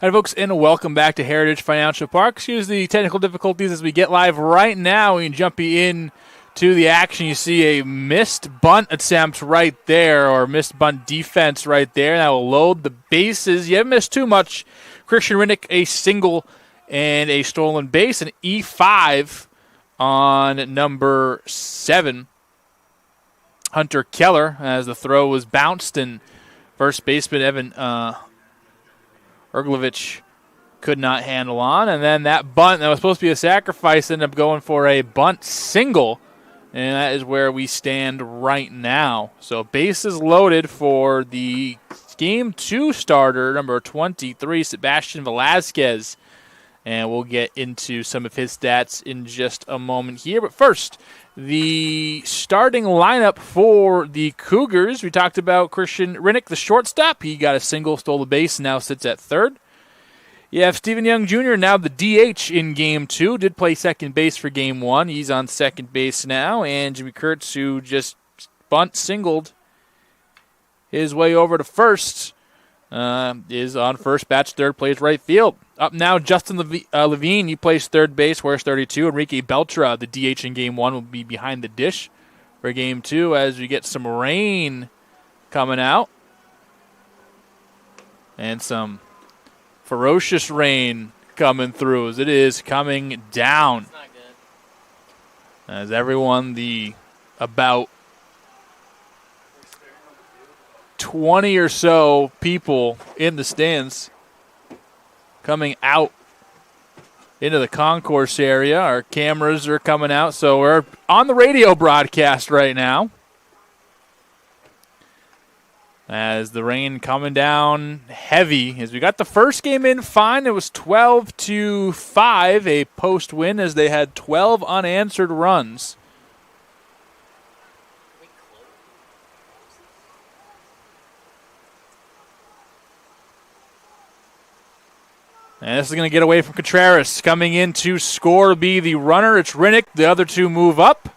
Hi, folks, and welcome back to Heritage Financial Park. Excuse the technical difficulties as we get live right now. We can jump you in to the action. You see a missed bunt attempt right there, or missed bunt defense right there. That will load the bases. You haven't missed too much. Christian Rinnick, a single and a stolen base, an E5 on number 7. Hunter Keller, as the throw was bounced, and first baseman Evan Erglovich could not handle on. And then that bunt that was supposed to be a sacrifice ended up going for a bunt single. And that is where we stand right now. So bases loaded for the Game 2 starter, number 23, Sebastian Velasquez. And we'll get into some of his stats in just a moment here. But first, the starting lineup for the Cougars. We talked about Christian Rinnick, the shortstop. He got a single, stole the base, and now sits at third. You have Stephen Young Jr., now the DH in Game 2. Did play second base for Game 1. He's on second base now. And Jimmy Kurtz, who just singled his way over to first, is on first, bats third, plays right field. Up now, Justin Levine, he plays third base, wears 32. Enrique Beltra, the DH in Game 1, will be behind the dish for Game 2 as we get some rain coming out. And some ferocious rain coming through as it is coming down. It's not good. As everyone, the about 20 or so people in the stands coming out into the concourse area. Our cameras are coming out, so we're on the radio broadcast right now. As the rain coming down heavy. As we got the first game in fine, it was 12-5, a post win as they had 12 unanswered runs. And this is going to get away from Contreras. Coming in to score be the runner. It's Rinnick. The other two move up.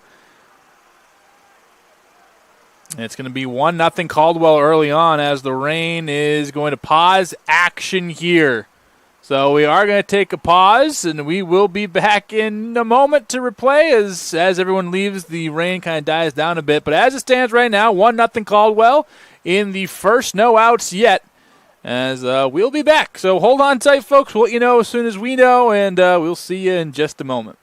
And it's going to be 1-0 Caldwell early on as the rain is going to pause action here. So we are going to take a pause, and we will be back in a moment to replay as everyone leaves. The rain kind of dies down a bit. But as it stands right now, 1-0 Caldwell in the first, no outs yet. As we'll be back. So hold on tight, folks. We'll let you know as soon as we know, and we'll see you in just a moment.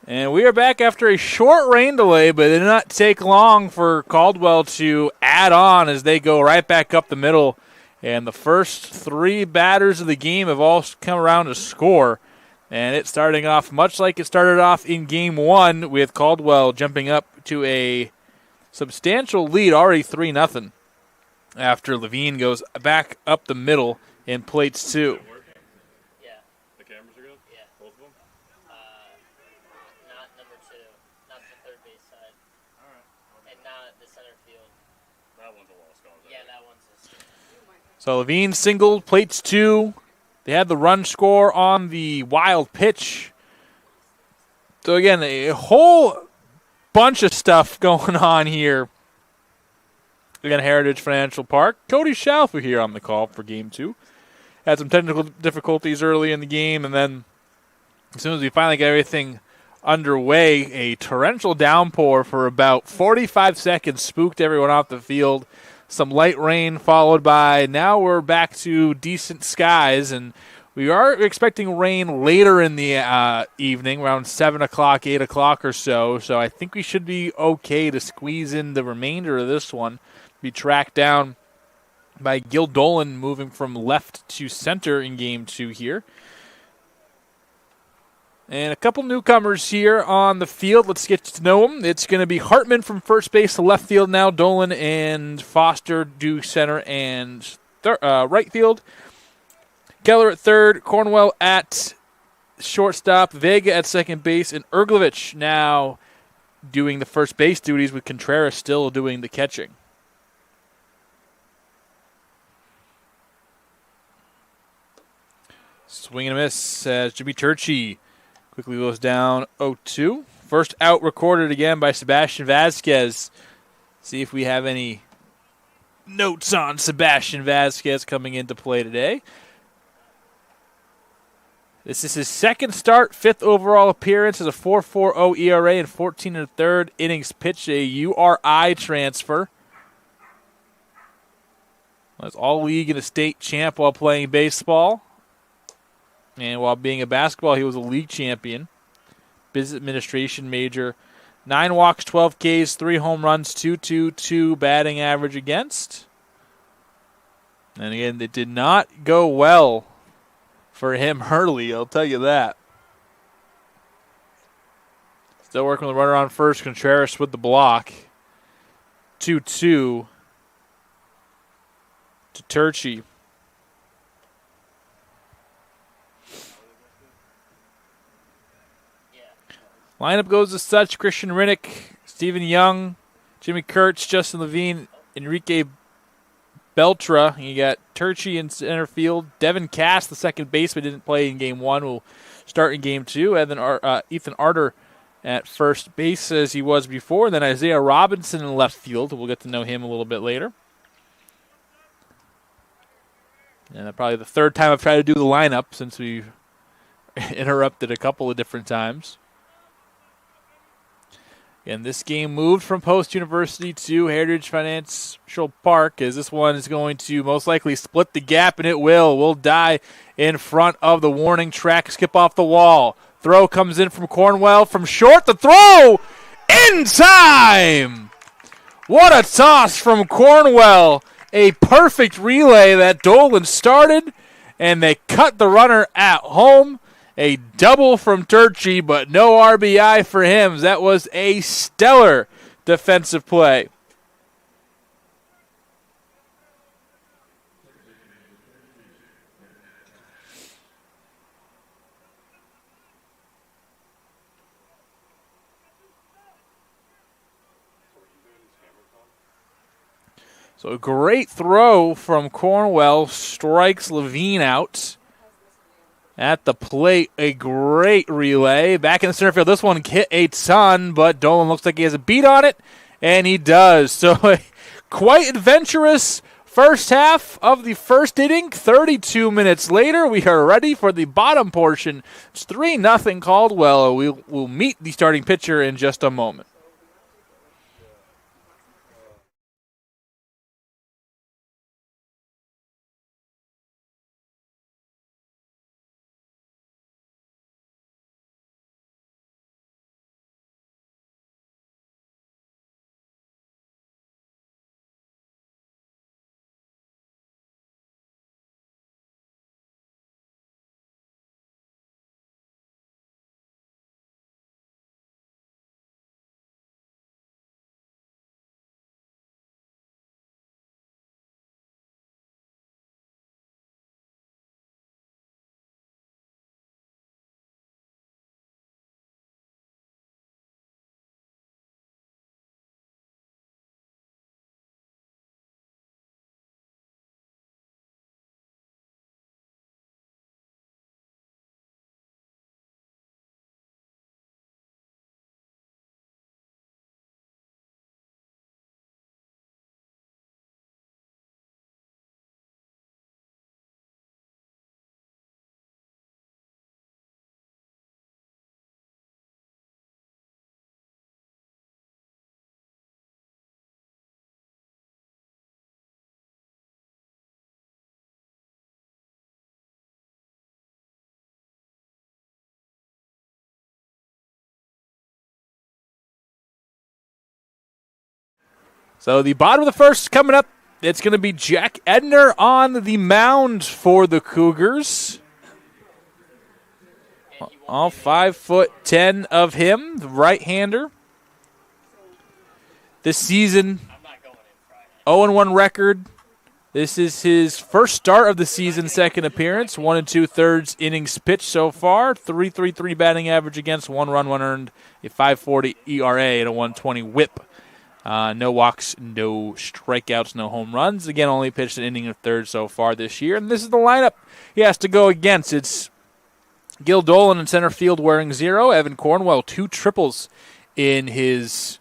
And we are back after a short rain delay, but it did not take long for Caldwell to add on as they go right back up the middle. And the first three batters of the game have all come around to score. And it's starting off much like it started off in Game 1 with Caldwell jumping up to a substantial lead, already 3-0, after Levine goes back up the middle in plates 2. So Levine singled, plates 2. They had the run score on the wild pitch. So again, a whole bunch of stuff going on here. Again, Heritage Financial Park. Cody Shalfer here on the call for Game 2. Had some technical difficulties early in the game, and then as soon as we finally got everything underway, a torrential downpour for about 45 seconds spooked everyone off the field. Some light rain followed by, now we're back to decent skies, and we are expecting rain later in the evening, around 7 o'clock, 8 o'clock or so. So I think we should be okay to squeeze in the remainder of this one. Be tracked down by Gil Dolan moving from left to center in Game 2 here. And a couple newcomers here on the field. Let's get to know them. It's going to be Hartman from first base to left field now. Dolan and Foster do center and right field. Keller at third. Cornwell at shortstop. Vega at second base. And Erglovich now doing the first base duties with Contreras still doing the catching. Swing and a miss as Jimmy Turchi quickly goes down 0-2. First out recorded again by Sebastian Vasquez. See if we have any notes on Sebastian Vasquez coming into play today. This is his second start, fifth overall appearance as a 4.40 ERA and 14 1/3 innings pitched, a URI transfer. Was all league and a state champ while playing baseball. And while being a basketball, he was a league champion. Business administration major. 9 walks, 12 Ks, 3 home runs, 2.22 batting average against. And again, it did not go well for him early, I'll tell you that. Still working with the runner on first. Contreras with the block. 2-2 to Turchi. Lineup goes as such: Christian Rinnick, Stephen Young, Jimmy Kurtz, Justin Levine, Enrique Beltra. You got Turchi in center field. Devin Cass, the second baseman, didn't play in Game 1, will start in Game 2. And then Ethan Arter at first base as he was before. And then Isaiah Robinson in left field. We'll get to know him a little bit later. And probably the third time I've tried to do the lineup since we interrupted a couple of different times. And this game moved from Post University to Heritage Financial Park, as this one is going to most likely split the gap, and it will. We'll die in front of the warning track, skip off the wall. Throw comes in from Cornwell from short. The throw in time! What a toss from Cornwell. A perfect relay that Dolan started, and they cut the runner at home. A double from Turchi, but no RBI for him. That was a stellar defensive play. So a great throw from Cornwell strikes Levine out. At the plate, a great relay. Back in the center field, this one hit a ton, but Dolan looks like he has a beat on it, and he does. So quite adventurous first half of the first inning. 32 minutes later, we are ready for the bottom portion. It's 3-0 Caldwell. We'll meet the starting pitcher in just a moment. So the bottom of the first coming up. It's going to be Jack Edner on the mound for the Cougars. All 5'10" of him, the right-hander. This season, 0-1 record. This is his first start of the season, second appearance. 1 2/3 innings pitched so far. 3.33 batting average against, 1 run, 1 earned, a 5.40 ERA, and a 1.20 WHIP. No walks, no strikeouts, no home runs. Again, only pitched an inning of third so far this year. And this is the lineup he has to go against. It's Gil Dolan in center field wearing 0. Evan Cornwell, 2 triples in his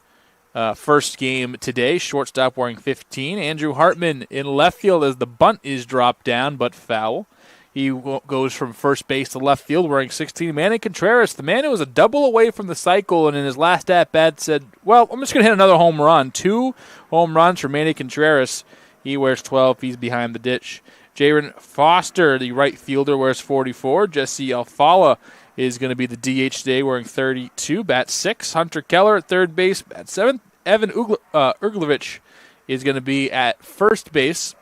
first game today. Shortstop wearing 15. Andrew Hartman in left field as the bunt is dropped down but foul. He goes from first base to left field wearing 16. Manny Contreras, the man who was a double away from the cycle and in his last at-bat said, well, I'm just going to hit another home run. 2 home runs for Manny Contreras. He wears 12. He's behind the ditch. Jaron Foster, the right fielder, wears 44. Jesse Alfala is going to be the DH today wearing 32. Bat 6. Hunter Keller at third base. Bat 7. Evan Uglovich is going to be at first base.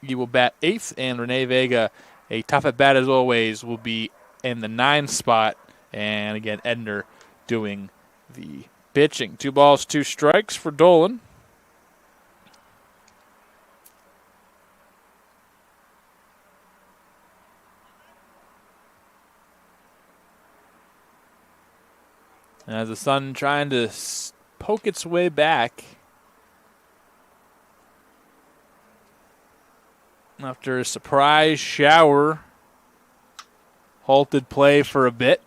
He will bat 8th. And Rene Vega, a tough at bat as always, will be in the 9 spot. And again, Edner doing the pitching. 2 balls, 2 strikes for Dolan. As the sun trying to poke its way back after a surprise shower, halted play for a bit.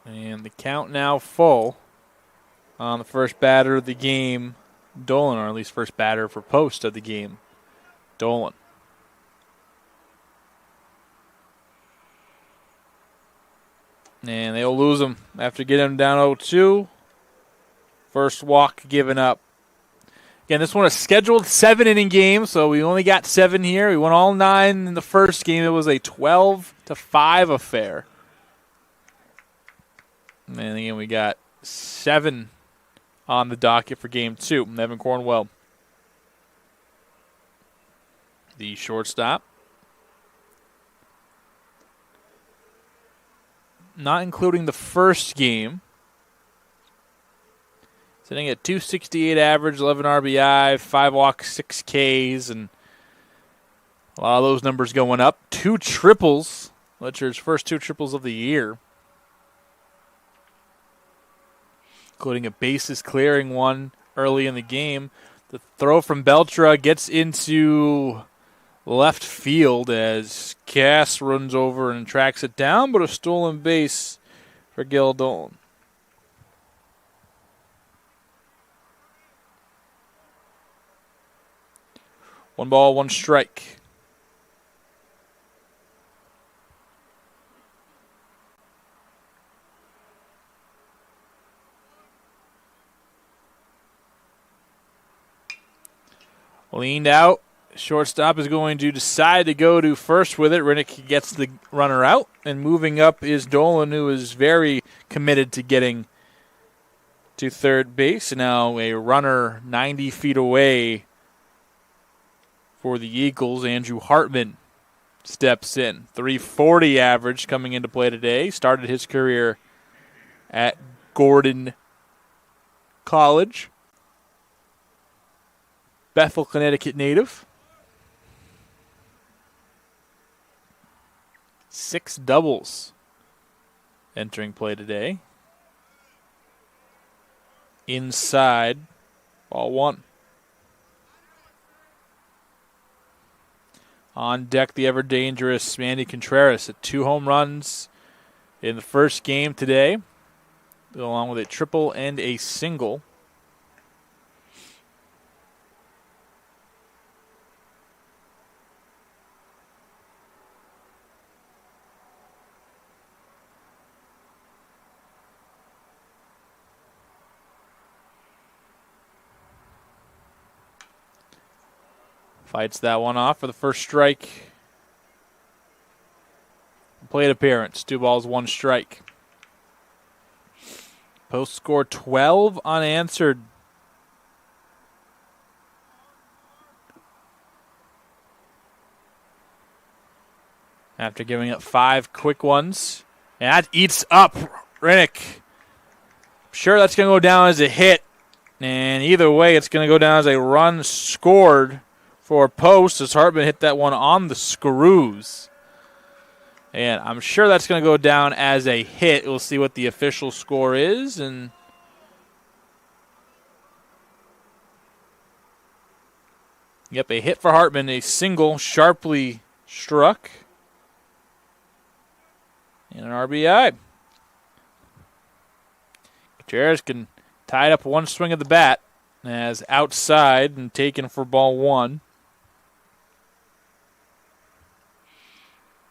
And the count now full on the first batter of the game, Dolan, or at least first batter for post of the game, Dolan. And they'll lose him after getting him down 0-2. First walk given up. Again, this one is scheduled 7-inning game, so we only got 7 here. We won all 9 in the first game. It was a 12-5 affair. And again, we got 7 on the docket for game 2. Evan Cornwell, the shortstop. Not including the first game. Sitting at 268 average, 11 RBI, 5 walks, 6 Ks, and a lot of those numbers going up. 2 triples. Letcher's first 2 triples of the year, including a bases clearing one early in the game. The throw from Beltra gets into left field as Cass runs over and tracks it down, but a stolen base for Gil Dolan. One ball, 1 strike. Leaned out. Shortstop is going to decide to go to first with it. Rinnick gets the runner out. And moving up is Dolan, who is very committed to getting to third base. Now a runner 90 feet away for the Eagles. Andrew Hartman steps in. 340 average coming into play today. Started his career at Gordon College. Bethel, Connecticut native. 6 doubles entering play today. Inside, ball 1. On deck, the ever-dangerous Manny Contreras at 2 home runs in the first game today, along with a triple and a single. Fights that one off for the first strike. plate appearance. 2 balls, 1 strike. Post score 12 unanswered. After giving up 5 quick ones. And that eats up Rinnick. Sure, that's going to go down as a hit. And either way, it's going to go down as a run scored for Post as Hartman hit that one on the screws. And I'm sure that's going to go down as a hit. We'll see what the official score is. And yep, a hit for Hartman, a single sharply struck. And an RBI. Gutierrez can tie it up 1 swing of the bat as outside and taken for ball 1.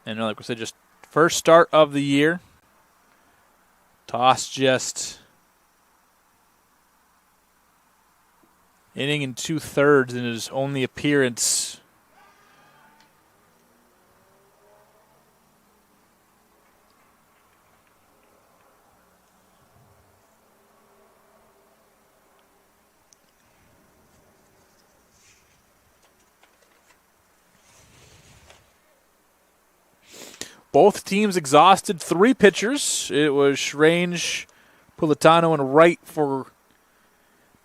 And like we said, just first start of the year. Toss just inning and 2/3 in his only appearance. Both teams exhausted 3 pitchers. It was Schrange, Pulitano, and Wright for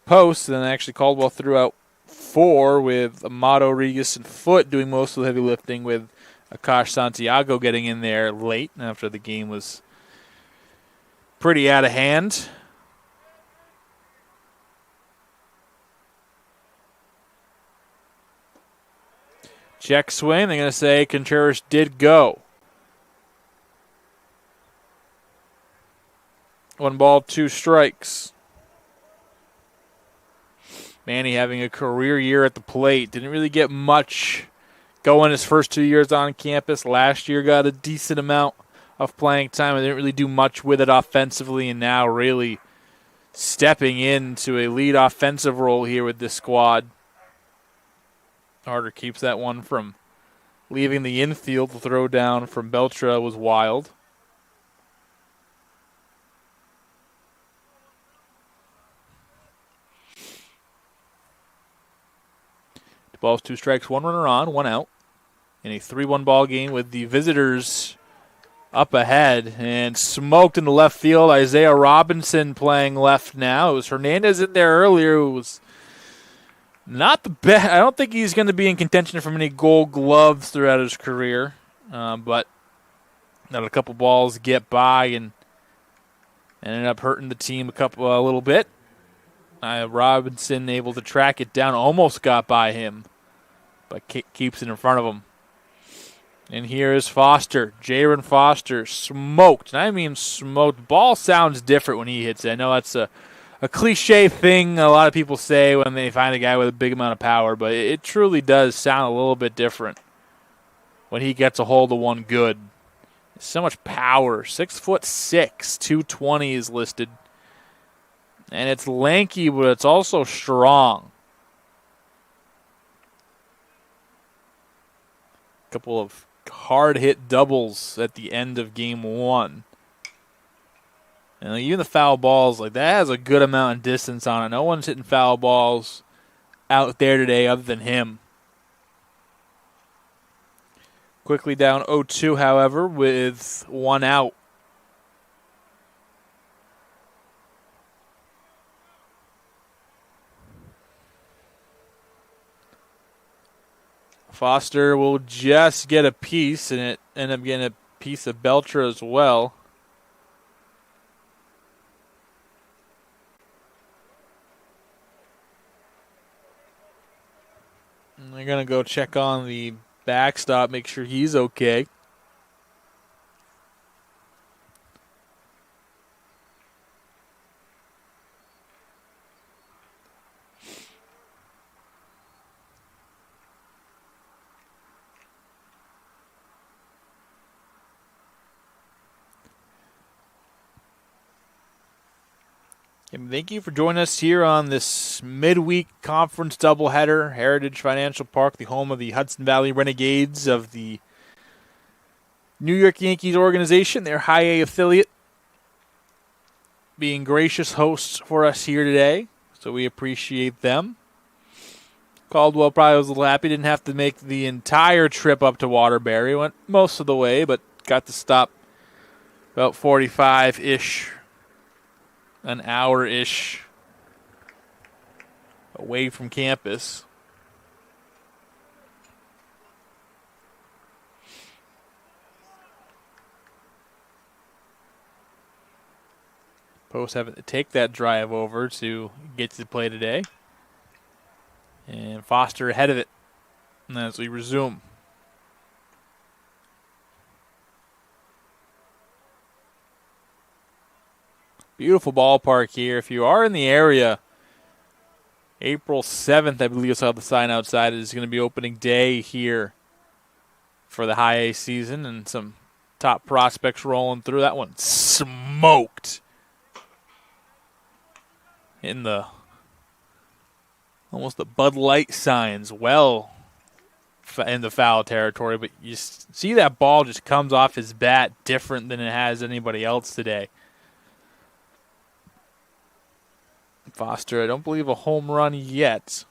Post. And then actually Caldwell threw out 4 with Amato, Regis, and Foote doing most of the heavy lifting, with Akash Santiago getting in there late after the game was pretty out of hand. Check swing. They're going to say Contreras did go. 1 ball, 2 strikes. Manny having a career year at the plate. Didn't really get much going his first 2 years on campus. Last year got a decent amount of playing time and didn't really do much with it offensively, and now really stepping into a lead offensive role here with this squad. Harder keeps that one from leaving the infield. The throw down from Beltra was wild. Balls, 2 strikes, 1 runner on, 1 out. In a 3-1 ball game with the visitors up ahead and smoked into left field. Isaiah Robinson playing left now. It was Hernandez in there earlier who was not the best. I don't think he's going to be in contention for many gold gloves throughout his career. But let a couple balls get by and ended up hurting the team a little bit. Robinson able to track it down, almost got by him, but keeps it in front of him. And here is Foster. Jaron Foster smoked. And I mean smoked. Ball sounds different when he hits it. I know that's a cliche thing a lot of people say when they find a guy with a big amount of power, but it truly does sound a little bit different when he gets a hold of one good. So much power. 6'6", 220 is listed. And it's lanky, but it's also strong. A couple of hard-hit doubles at the end of game 1. And even the foul balls, like that has a good amount of distance on it. No one's hitting foul balls out there today other than him. Quickly down 0-2, however, with 1 out. Foster will just get a piece, and it ended up getting a piece of Beltra as well. And they're going to go check on the backstop, make sure he's okay. And thank you for joining us here on this midweek conference doubleheader. Heritage Financial Park, the home of the Hudson Valley Renegades of the New York Yankees organization, their high A affiliate, being gracious hosts for us here today. So we appreciate them. Caldwell probably was a little happy. Didn't have to make the entire trip up to Waterbury. Went most of the way, but got to stop about 45-ish, an hour-ish away from campus. Post having to take that drive over to get to play today. And Foster ahead of it as we resume. Beautiful ballpark here. If you are in the area, April 7th, I believe I saw the sign outside, is going to be opening day here for the high A season, and some top prospects rolling through. That one smoked in the almost the Bud Light signs, well in the foul territory, but you see that ball just comes off his bat different than it has anybody else today. Foster, I don't believe a home run yet.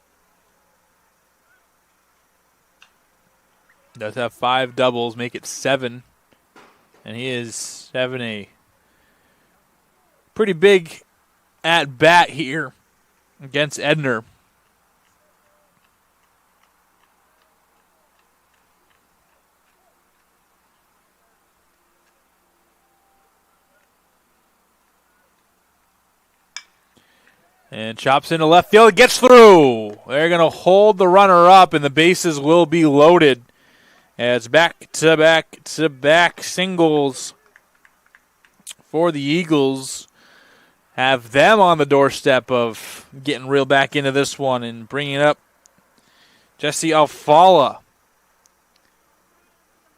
Does have 5 doubles, make it 7. And he is having a pretty big at-bat here against Edner. And chops into left field, gets through. They're going to hold the runner up, and the bases will be loaded as back-to-back-to-back singles for the Eagles have them on the doorstep of getting real back into this one and bringing up Jesse Alfala.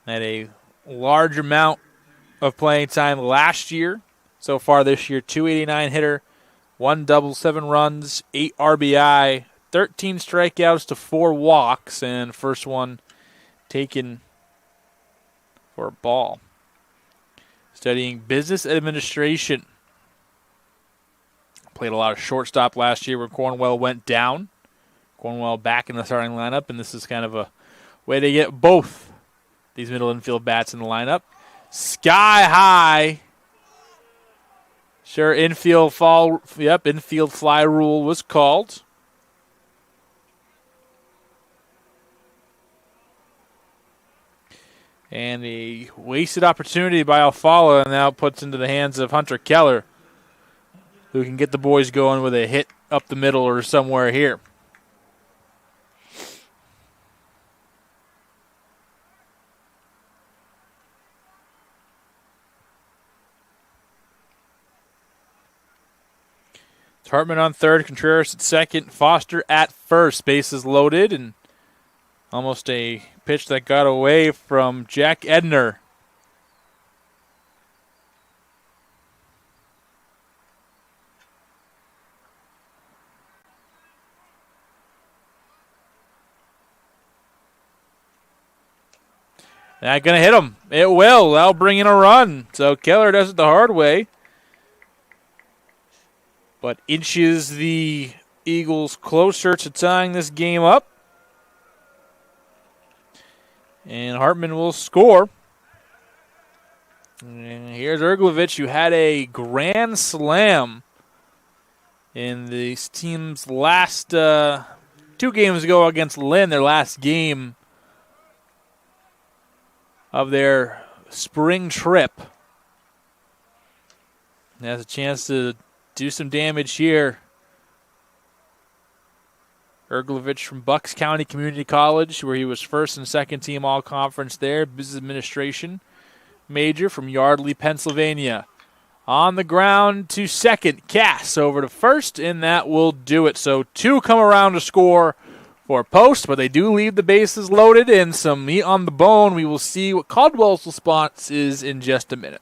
Had a large amount of playing time last year. So far this year, 289 hitter. 1 double, 7 runs, 8 RBI, 13 strikeouts to 4 walks, and first one taken for a ball. Studying business administration. Played a lot of shortstop last year where Cornwell went down. Cornwell back in the starting lineup, and this is kind of a way to get both these middle infield bats in the lineup. Sky high. Sure, infield fly rule was called. And a wasted opportunity by Alfala, and now puts into the hands of Hunter Keller, who can get the boys going with a hit up the middle or somewhere here. Hartman on third, Contreras at second, Foster at first. Bases loaded, and almost a pitch that got away from Jack Edner. Not going to hit him. It will. That'll bring in a run. So Keller does it the hard way, but inches the Eagles closer to tying this game up. And Hartman will score. And here's Erglovich, who had a grand slam in this team's last 2 games ago against Lynn, their last game of their spring trip. And has a chance to do some damage here. Erglovich from Bucks County Community College, where he was first and second team all-conference there. Business administration major from Yardley, Pennsylvania. On the ground to second. Cass over to first, and that will do it. So 2 come around to score for Post, but they do leave the bases loaded and some meat on the bone. We will see what Caldwell's response is in just a minute.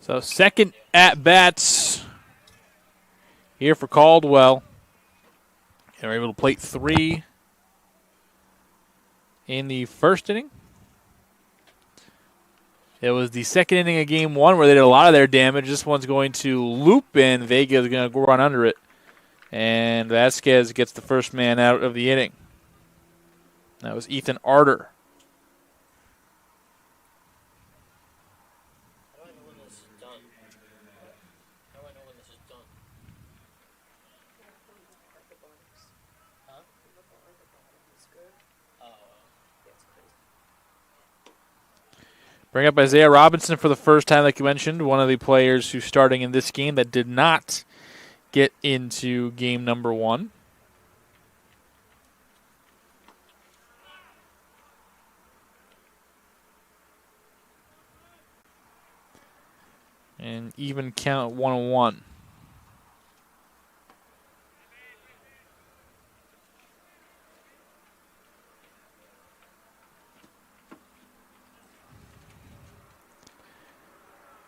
So second at bats here for Caldwell. They're able to plate 3 in the first inning. It was the second inning of game 1 where they did a lot of their damage. This one's going to loop, and Vega is going to run under it. And Vasquez gets the first man out of the inning. That was Ethan Arter. How do I know when this is done? How do I know when this is done? Huh? Bring up Isaiah Robinson for the first time, like you mentioned, one of the players who's starting in this game that did not get into game number 1. And even count 1-1.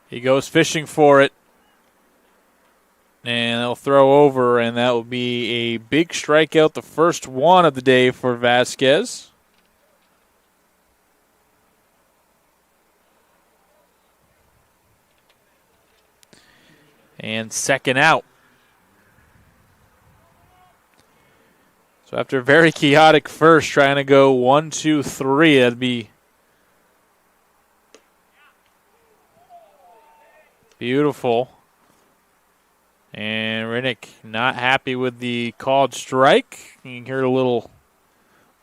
He goes fishing for it. And they'll throw over, and that will be a big strikeout, the first one of the day for Vasquez. And second out. So after a very chaotic first, trying to go 1, 2, 3, that'd be beautiful. And Rinnick not happy with the called strike. You can hear a little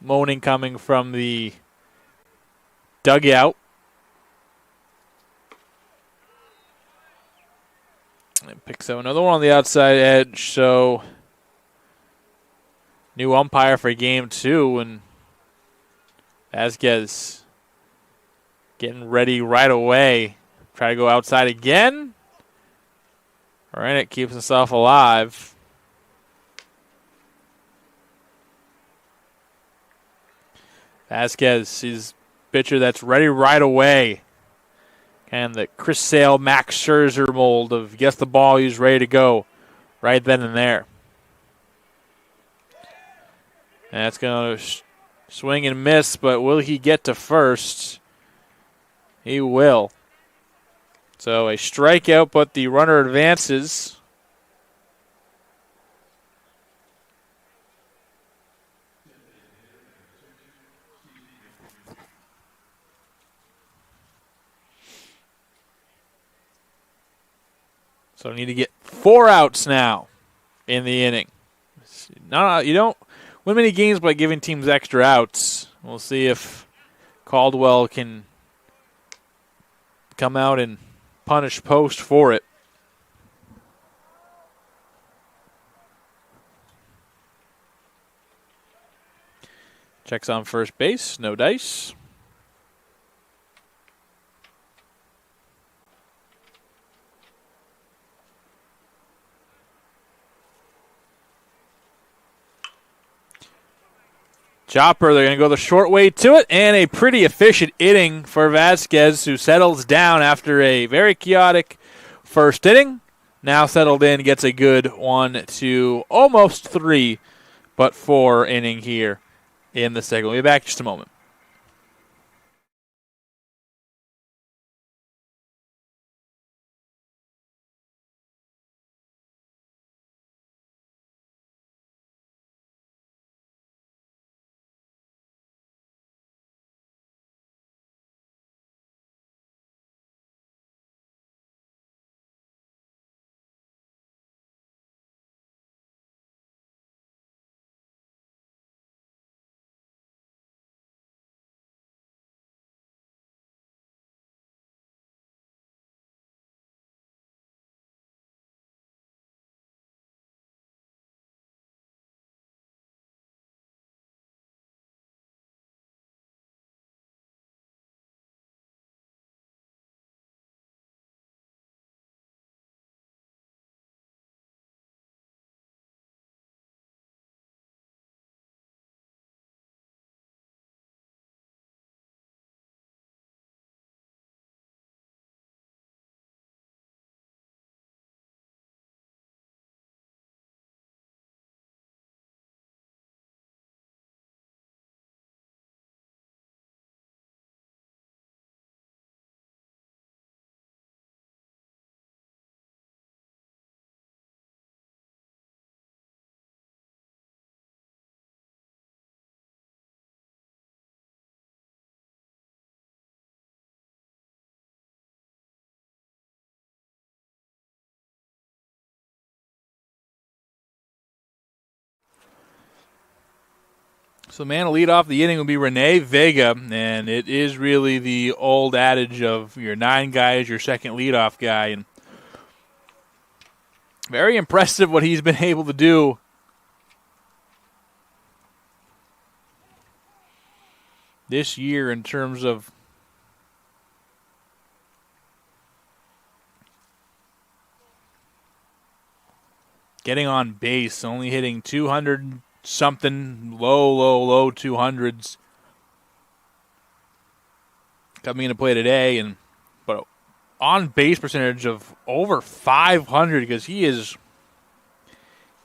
moaning coming from the dugout. And picks up another one on the outside edge. So new umpire for game 2, and Vasquez getting ready right away. Try to go outside again. Rinnick keeps himself alive. Vasquez is pitcher that's ready right away. And the Chris Sale, Max Scherzer mold of gets the ball, he's ready to go right then and there. And that's going to swing and miss, but will he get to first? He will. So a strikeout, but the runner advances. So need to get 4 outs now in the inning. No, you don't win many games by giving teams extra outs. We'll see if Caldwell can come out and punish Post for it. Checks on first base, no dice. Chopper, they're going to go the short way to it, and a pretty efficient inning for Vasquez, who settles down after a very chaotic first inning. Now settled in, gets a good 1, 2, almost 3, but 4 inning here in the second. We'll be back in just a moment. So the man to lead off the inning will be Rene Vega, and it is really the old adage of your 9 guy is your second leadoff guy. And very impressive what he's been able to do this year in terms of getting on base, only hitting 200 something, low 200s coming into play today, but on base percentage of over 500 because he is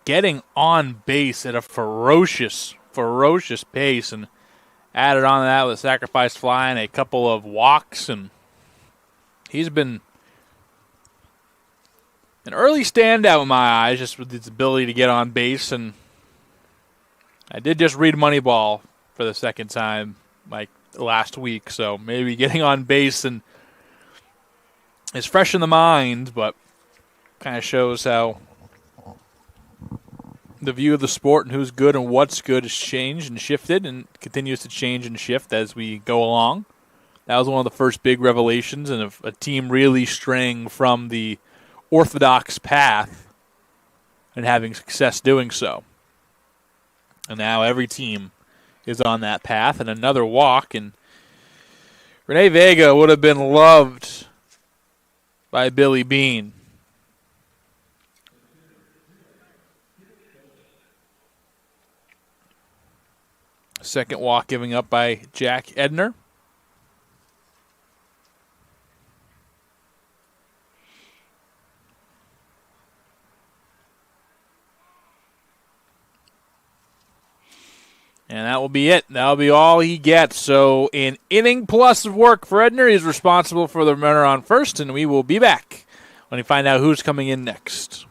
getting on base at a ferocious pace, and added on to that with a sacrifice fly and a couple of walks, and he's been an early standout in my eyes just with his ability to get on base. And I did just read Moneyball for the second time like last week, so maybe getting on base and is fresh in the mind, but kind of shows how the view of the sport and who's good and what's good has changed and shifted and continues to change and shift as we go along. That was one of the first big revelations, and a team really straying from the orthodox path and having success doing so. And now every team is on that path, and another walk. And Rene Vega would have been loved by Billy Beane. Second walk giving up by Jack Edner. And that will be it. That will be all he gets. So an inning plus of work for Edner. He's responsible for the runner on first, and we will be back when we find out who's coming in next.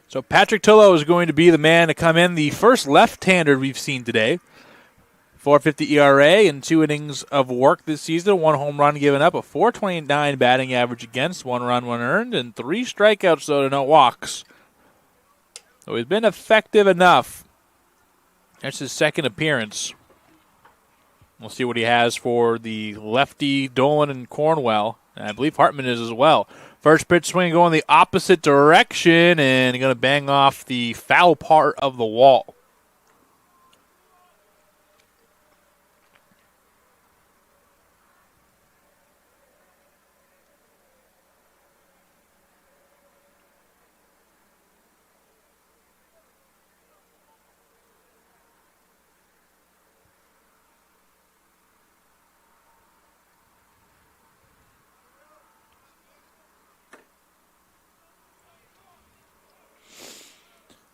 So Patrick Tullo is going to be the man to come in, the first left-hander we've seen today. 4.50 ERA in 2 innings of work this season. 1 home run given up, a 4.29 batting average against, 1 run, 1 earned, and 3 strikeouts, though, to no walks. So he's been effective enough. That's his second appearance. We'll see what he has for the lefty Dolan and Cornwell. And I believe Hartman is as well. First pitch swing going the opposite direction and going to bang off the foul part of the wall.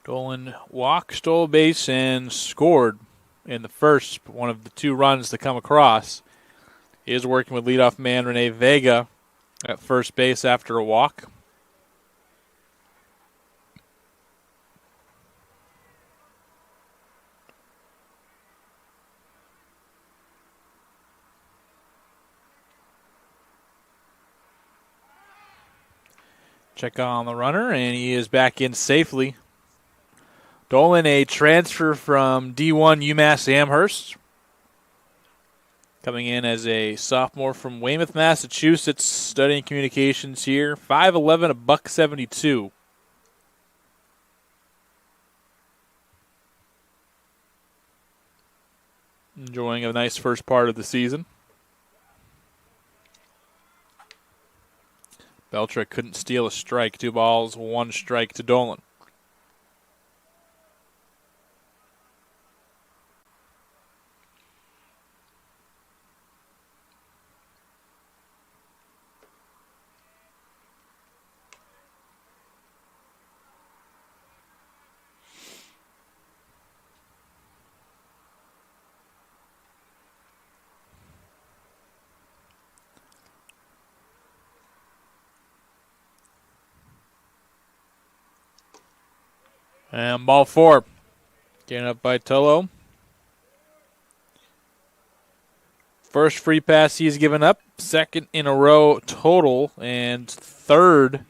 Dolan walked, stole a base, and scored in the first, one of the 2 runs to come across. He is working with leadoff man Rene Vega at first base after a walk. Check on the runner, and he is back in safely. Dolan, a transfer from D1 UMass Amherst, coming in as a sophomore from Weymouth, Massachusetts, studying communications here. 5'11", $172. Enjoying a nice first part of the season. Beltrick couldn't steal a strike. 2 balls, 1 strike to Dolan. And ball 4. Getting up by Tullo. First free pass he's given up. Second in a row total. And third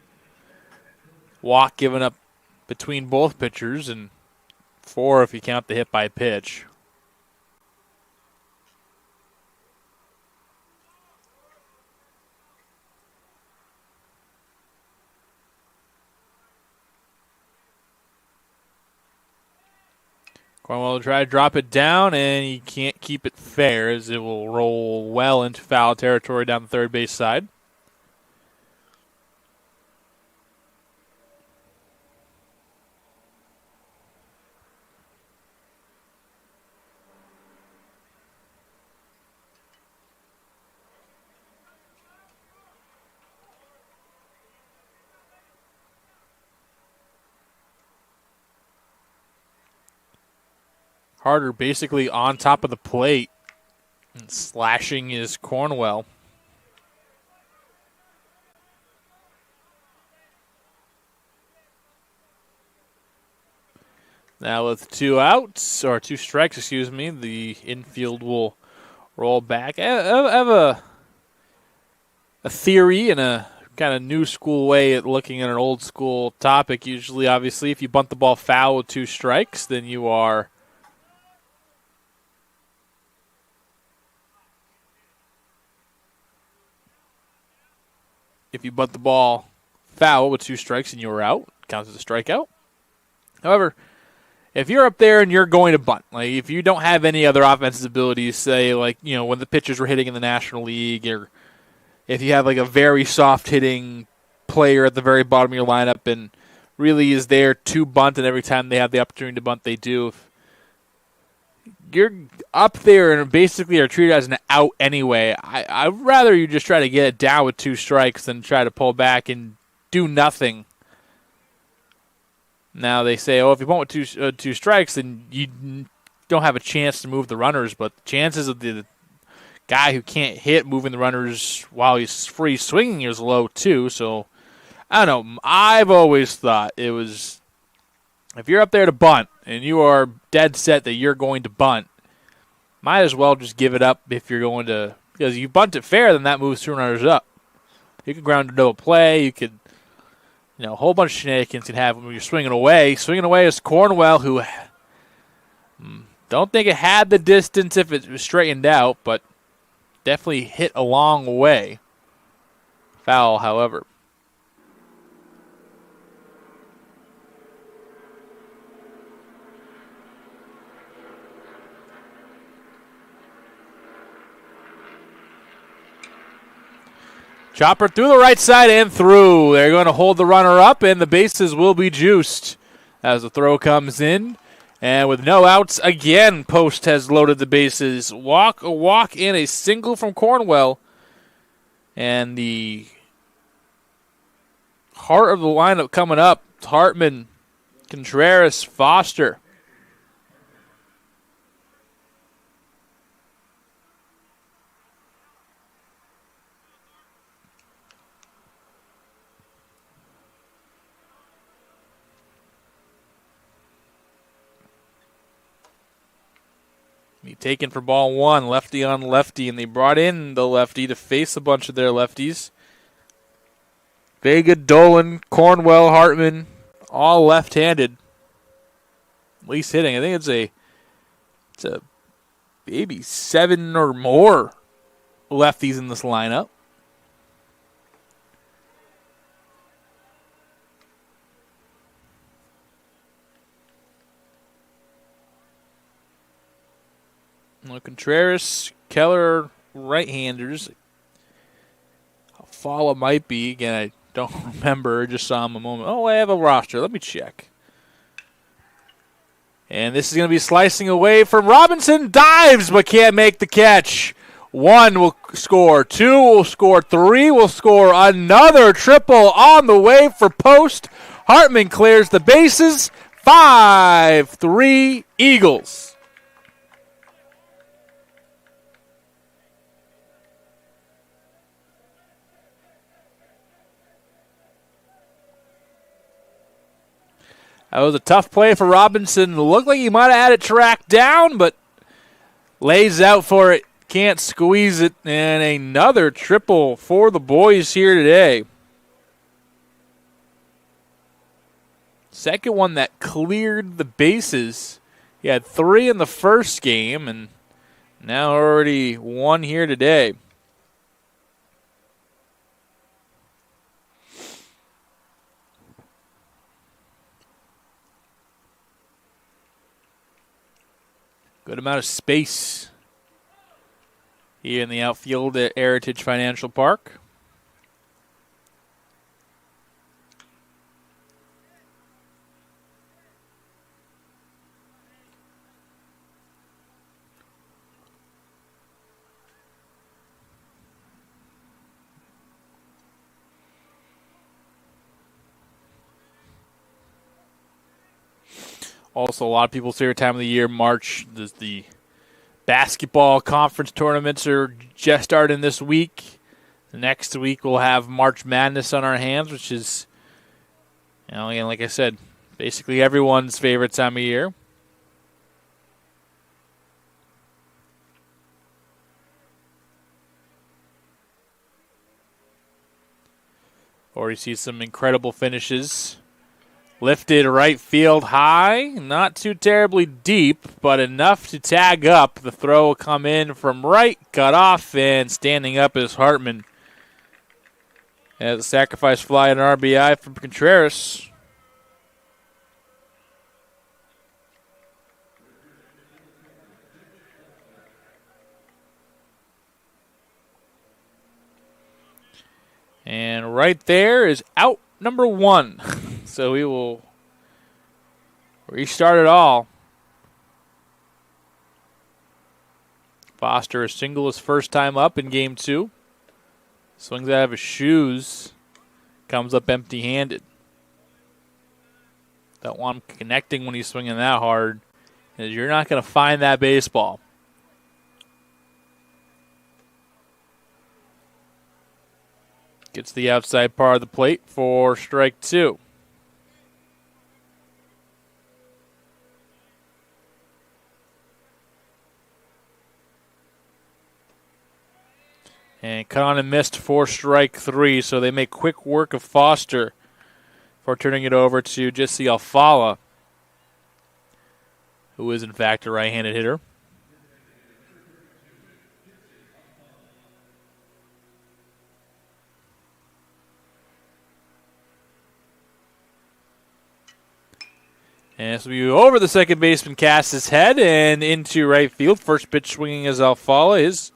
walk given up between both pitchers. And 4 if you count the hit by pitch. Cornwell will try to drop it down, and he can't keep it fair as it will roll well into foul territory down the third base side. Harder basically on top of the plate and slashing is Cornwell. Now with 2 outs, or 2 strikes, excuse me, the infield will roll back. I have a theory and a kind of new school way at looking at an old school topic. Usually, obviously, if you bunt the ball foul with 2 strikes, then you are if you bunt the ball foul with 2 strikes and you're out, it counts as a strikeout. However, if you're up there and you're going to bunt, like if you don't have any other offensive abilities, say like, you know, when the pitchers were hitting in the National League, or if you have like a very soft hitting player at the very bottom of your lineup and really is there to bunt, and every time they have the opportunity to bunt, they do. If you're up there and basically are treated as an out anyway, I'd rather you just try to get it down with 2 strikes than try to pull back and do nothing. Now they say, oh, if you bunt with 2 strikes, then you don't have a chance to move the runners, but the chances of the guy who can't hit moving the runners while he's free swinging is low too. So I don't know. I've always thought it was, if you're up there to bunt and you are dead set that you're going to bunt, might as well just give it up if you're going to, because you bunt it fair, then that moves 2 runners up. You can ground to double play. You could, you know, a whole bunch of shenanigans can happen when you're swinging away. Swinging away is Cornwell, who don't think it had the distance if it was straightened out, but definitely hit a long way. Foul, however. Chopper through the right side and through. They're going to hold the runner up, and the bases will be juiced as the throw comes in. And with no outs, again, Post has loaded the bases. A walk, and a single from Cornwell. And the heart of the lineup coming up, Hartman, Contreras, Foster. Taken for ball 1, lefty on lefty, and they brought in the lefty to face a bunch of their lefties. Vega, Dolan, Cornwell, Hartman, all left-handed. At least hitting. I think it's a maybe 7 or more lefties in this lineup. Well, Contreras, Keller, right-handers. Fala might be. Again, I don't remember. Just saw him a moment. Oh, I have a roster. Let me check. And this is going to be slicing away from Robinson. Dives, but can't make the catch. 1 will score. 2 will score. 3 will score. Another triple on the way for Post. Hartman clears the bases. 5-3 Eagles. That was a tough play for Robinson. It looked like he might have had it tracked down, but lays out for it. Can't squeeze it. And another triple for the boys here today. Second one that cleared the bases. He had 3 in the first game, and now already 1 here today. Good amount of space here in the outfield at Heritage Financial Park. Also, a lot of people's favorite time of the year, March. The basketball conference tournaments are just starting this week. Next week, we'll have March Madness on our hands, which is, again, like I said, basically everyone's favorite time of year. Or you see some incredible finishes. Lifted right field high, not too terribly deep, but enough to tag up. The throw will come in from right, cut off, and standing up is Hartman. As a sacrifice fly and RBI from Contreras. And right there is out number 1. So we will restart it all. Foster a single his first time up in game 2. Swings out of his shoes. Comes up empty-handed. Don't want him connecting when he's swinging that hard, because you're not going to find that baseball. Gets the outside part of the plate for strike 2. And cut on and missed for strike 3, so they make quick work of Foster for turning it over to Jesse Alfala, who is in fact a right-handed hitter. And so we over the second baseman, casts his head and into right field. First pitch swinging as Alfala, his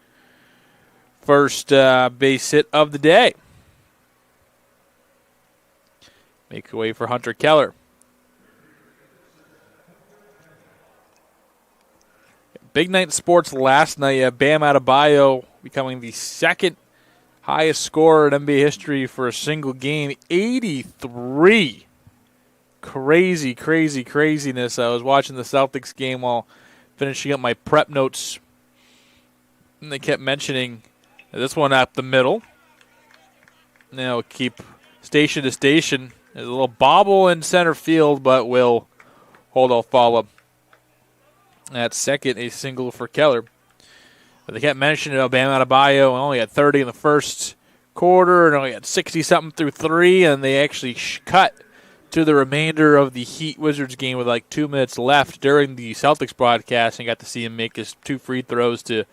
first base hit of the day. Make way for Hunter Keller. Big night in sports last night. Bam Adebayo becoming the second highest scorer in NBA history for a single game. 83. Craziness. I was watching the Celtics game while finishing up my prep notes, and they kept mentioning this one up the middle. Now keep station to station. There's a little bobble in center field, but will hold Alfala at second, a single for Keller. But they kept mentioning Bam Adebayo only had 30 in the first, quarter, and we had 60-something through 3, and they actually cut to the remainder of the Heat-Wizards game with like 2 minutes left during the Celtics broadcast, and got to see him make his 2 free throws to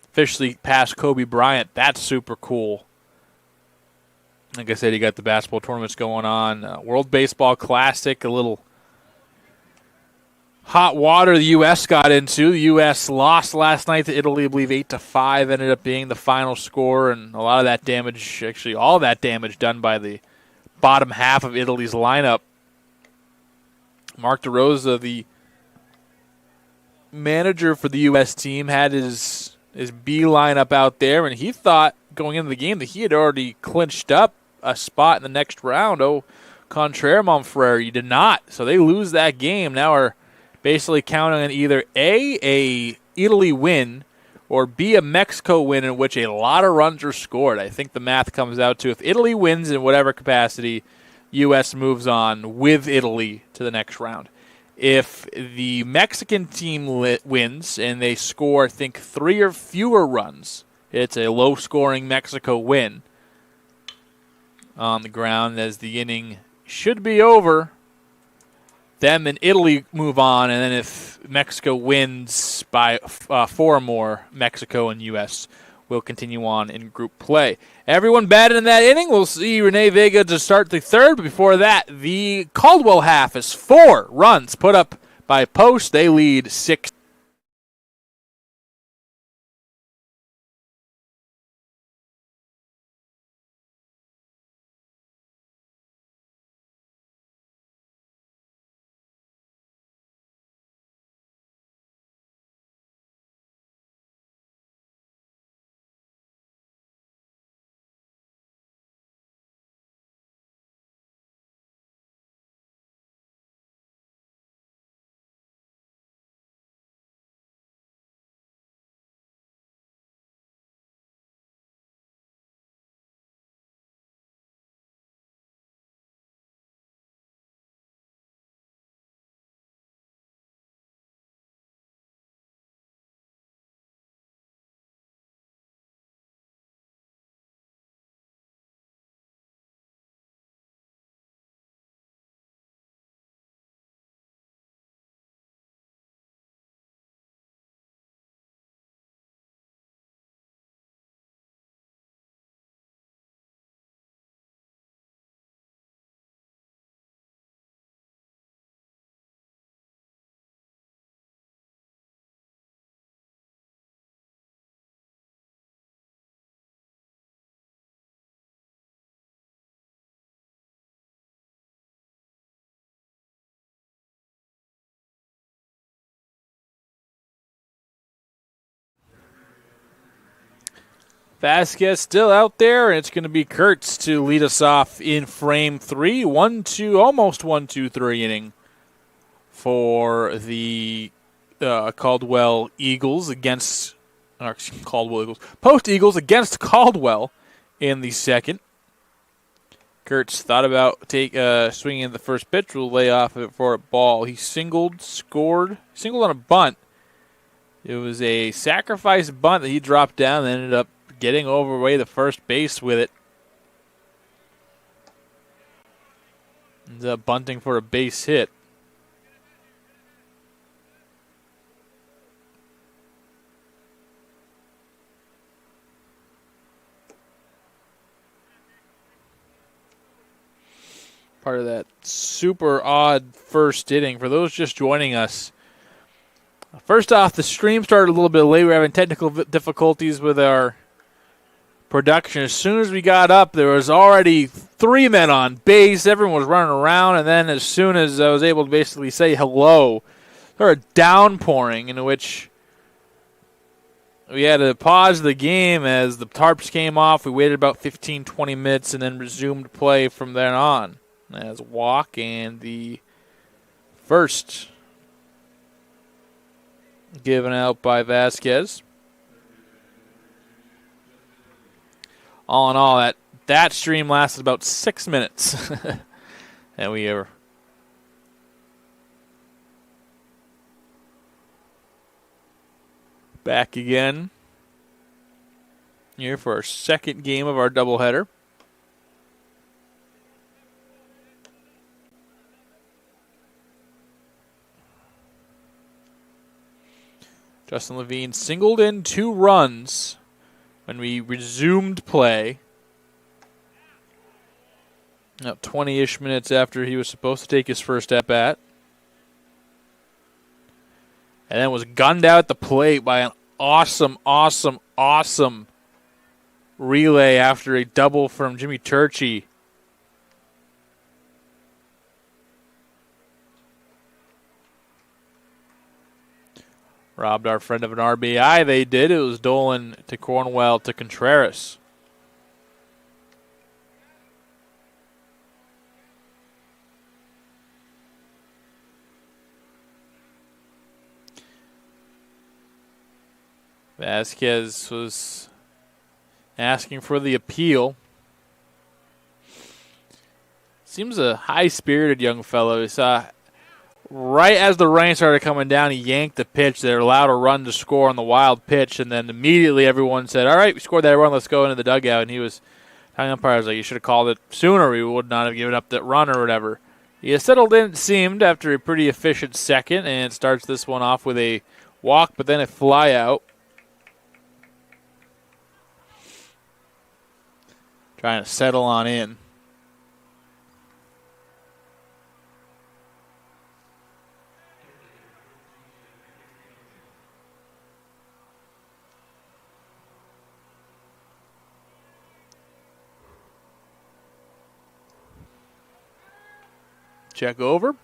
officially pass Kobe Bryant. That's super cool. Like I said, you got the basketball tournaments going on. World Baseball Classic, a little hot water the U.S. got into. The U.S. lost last night to Italy, I believe 8-5 ended up being the final score, and a lot of that damage, actually all that damage done by the bottom half of Italy's lineup. Mark DeRosa, the manager for the U.S. team, had his B lineup out there, and he thought going into the game that he had already clinched up a spot in the next round. Oh, contraire, Monfrere, you did not. So they lose that game. Now are basically counting on either A, Italy win, or B, a Mexico win in which a lot of runs are scored. I think the math comes out to if Italy wins in whatever capacity, U.S. moves on with Italy to the next round. If the Mexican team wins and they score, I think, 3 or fewer runs, it's a low-scoring Mexico win on the ground as the inning should be over. Them and Italy move on, and then if Mexico wins by 4 or more, Mexico and U.S. will continue on in group play. Everyone batted in that inning. We'll see Rene Vega to start the third, but before that, the Caldwell half is 4 runs put up by Post. They lead 6. Vasquez still out there, and it's going to be Kurtz to lead us off in frame 3. 1-2, almost 1-2-3 inning for the Caldwell Eagles against Caldwell Eagles. Post Eagles against Caldwell in the second. Kurtz thought about swinging in the first pitch. Will lay off of it for a ball. He singled on a bunt. It was a sacrifice bunt that he dropped down and ended up getting overway the first base with it. Ends up bunting for a base hit. Part of that super odd first inning. For those just joining us, first off, the stream started a little bit late. We're having technical difficulties with our production. As soon as we got up, there was already 3 men on base. Everyone was running around, and then as soon as I was able to basically say hello, there was downpouring in which we had to pause the game as the tarps came off. We waited about 15, 20 minutes and then resumed play from then on. As walk and the first given out by Vasquez. All in all, that stream lasted about 6 minutes. And we are back again. here for our second game of our doubleheader. Justin Levine singled in 2 runs when we resumed play. About 20-ish minutes after he was supposed to take his first at-bat. And then was gunned out at the plate by an awesome relay after a double from Jimmy Turchi. Robbed our friend of an RBI. They did. It was Dolan to Cornwell to Contreras. Vasquez was asking for the appeal. Seems a high-spirited young fellow. He saw right as the rain started coming down, he yanked the pitch. They were allowed a run to score on the wild pitch, and then immediately everyone said, all right, we scored that run, let's go into the dugout. And he was telling umpires, like, you should have called it sooner. We would not have given up that run or whatever. He has settled in, it seemed, after a pretty efficient second, and starts this one off with a walk, but then a fly out. Trying to settle on in. Check over.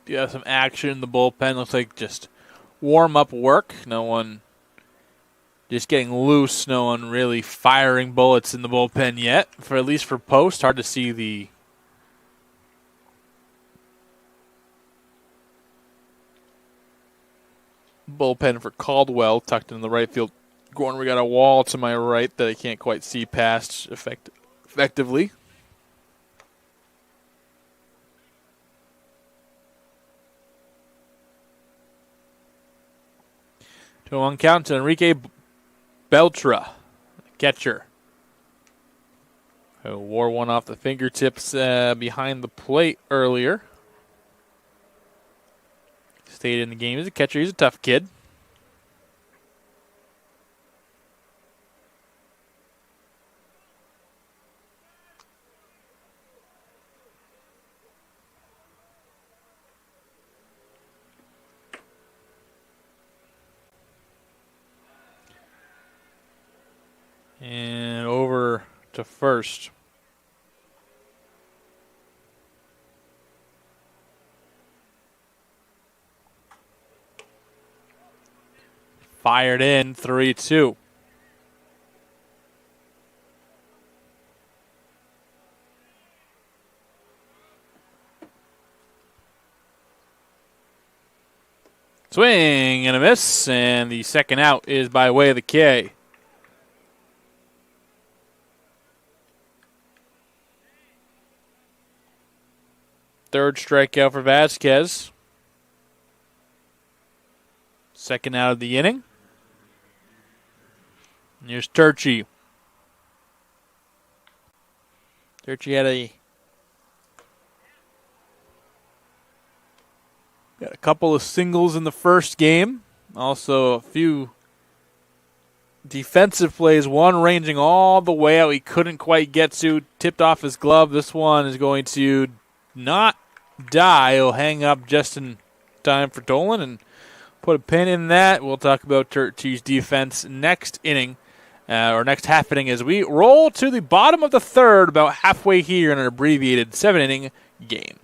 Do have some action in the bullpen. Looks like just warm-up work. No one just getting loose. No one really firing bullets in the bullpen yet. For at least for Post, hard to see the bullpen for Caldwell tucked in the right field corner. We got a wall to my right that I can't quite see past effectively. To 1 count to Enrique Beltra, catcher, who wore one off the fingertips behind the plate earlier. Stayed in the game. He's a catcher. He's a tough kid. And over to first. Fired in, 3-2. Swing and a miss, and the second out is by way of the K. Third strikeout for Vasquez. Second out of the inning. And here's Turchi. Turchi got a couple of singles in the first game. Also a few defensive plays. One ranging all the way out. He couldn't quite get to. Tipped off his glove. This one is going to not die. He'll hang up just in time for Dolan and put a pin in that. We'll talk about Turchi's defense next inning, or next half inning, as we roll to the bottom of the third, about halfway here in an abbreviated 7-inning game.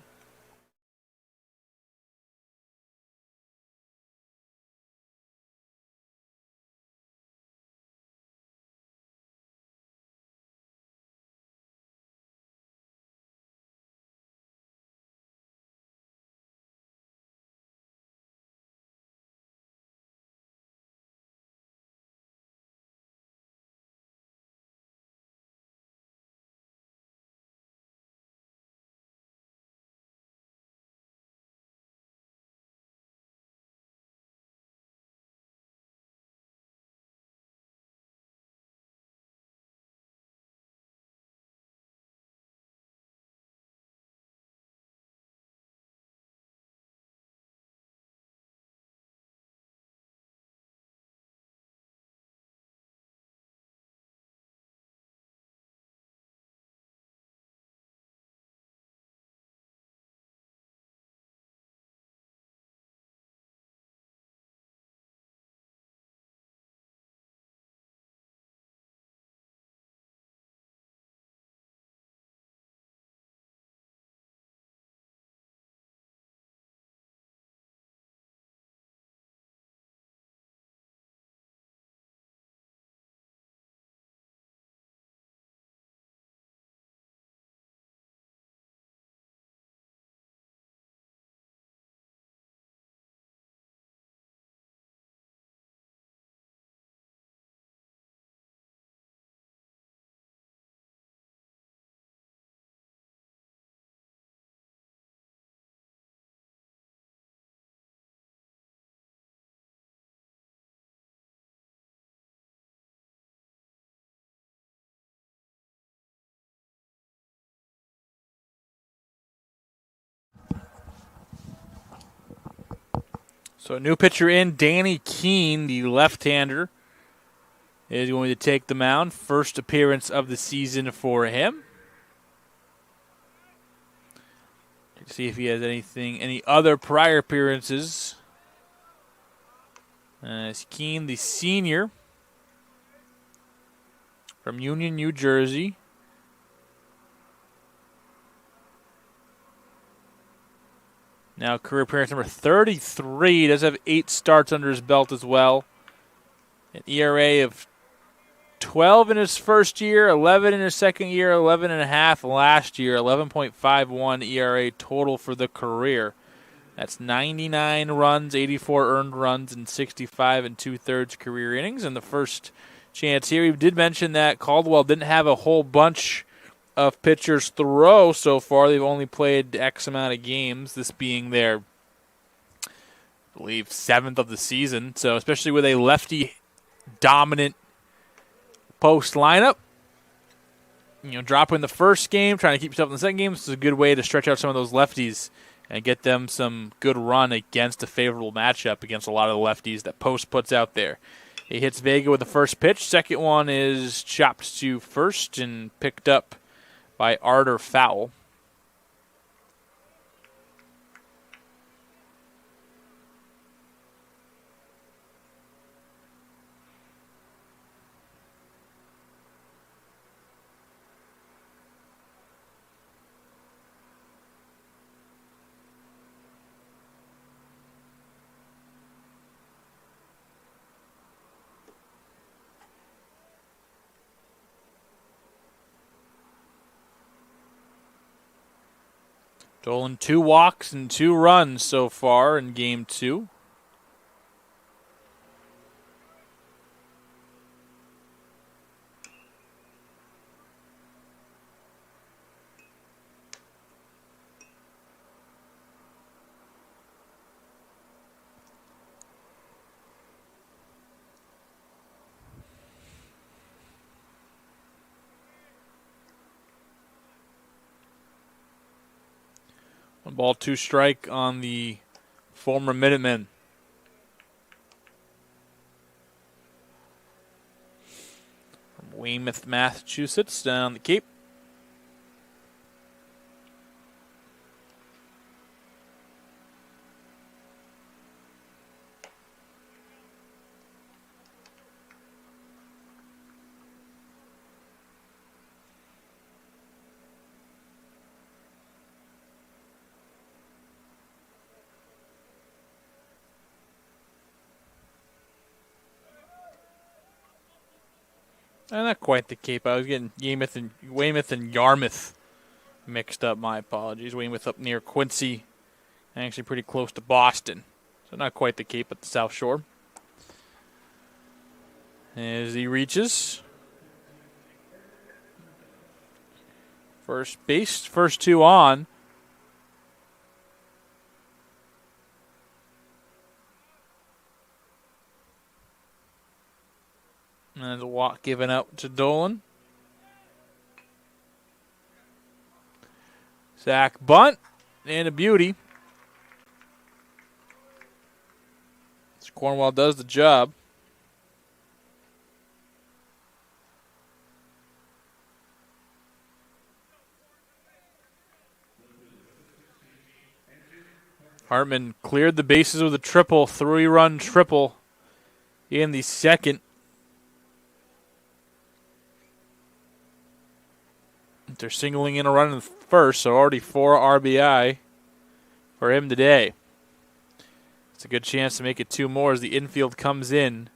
So a new pitcher in, Danny Keene, the left-hander, is going to take the mound. First appearance of the season for him. Let's see if he has any other prior appearances. It's Keene, the senior from Union, New Jersey. Now career appearance number 33. He does have 8 starts under his belt as well. An ERA of 12 in his first year, 11 in his second year, 11.5 last year, 11.51 ERA total for the career. That's 99 runs, 84 earned runs, and 65 2/3 career innings. And the first chance here, we did mention that Caldwell didn't have a whole bunch of pitchers throw so far. They've only played X amount of games, this being their, I believe, 7th of the season. So especially with a lefty-dominant post lineup, dropping the first game, trying to keep yourself in the second game, this is a good way to stretch out some of those lefties and get them some good run against a favorable matchup against a lot of the lefties that Post puts out there. He hits Vega with the first pitch. Second one is chopped to first and picked up by Arter Fowl. Dolan 2 walks and 2 runs so far in game 2. One ball, 2 strike on the former Minutemen. From Weymouth, Massachusetts, down the Cape. Not quite the Cape. I was getting Weymouth and Yarmouth mixed up. My apologies. Weymouth up near Quincy, actually pretty close to Boston. So not quite the Cape, but the South Shore. As he reaches. First base, first 2 on. And there's a walk given out to Dolan. Sack bunt and a beauty. Cornwell does the job. Hartman cleared the bases with a triple, 3-run triple in the second. They're singling in a run in the first, so already 4 RBI for him today. It's a good chance to make it 2 more as the infield comes in.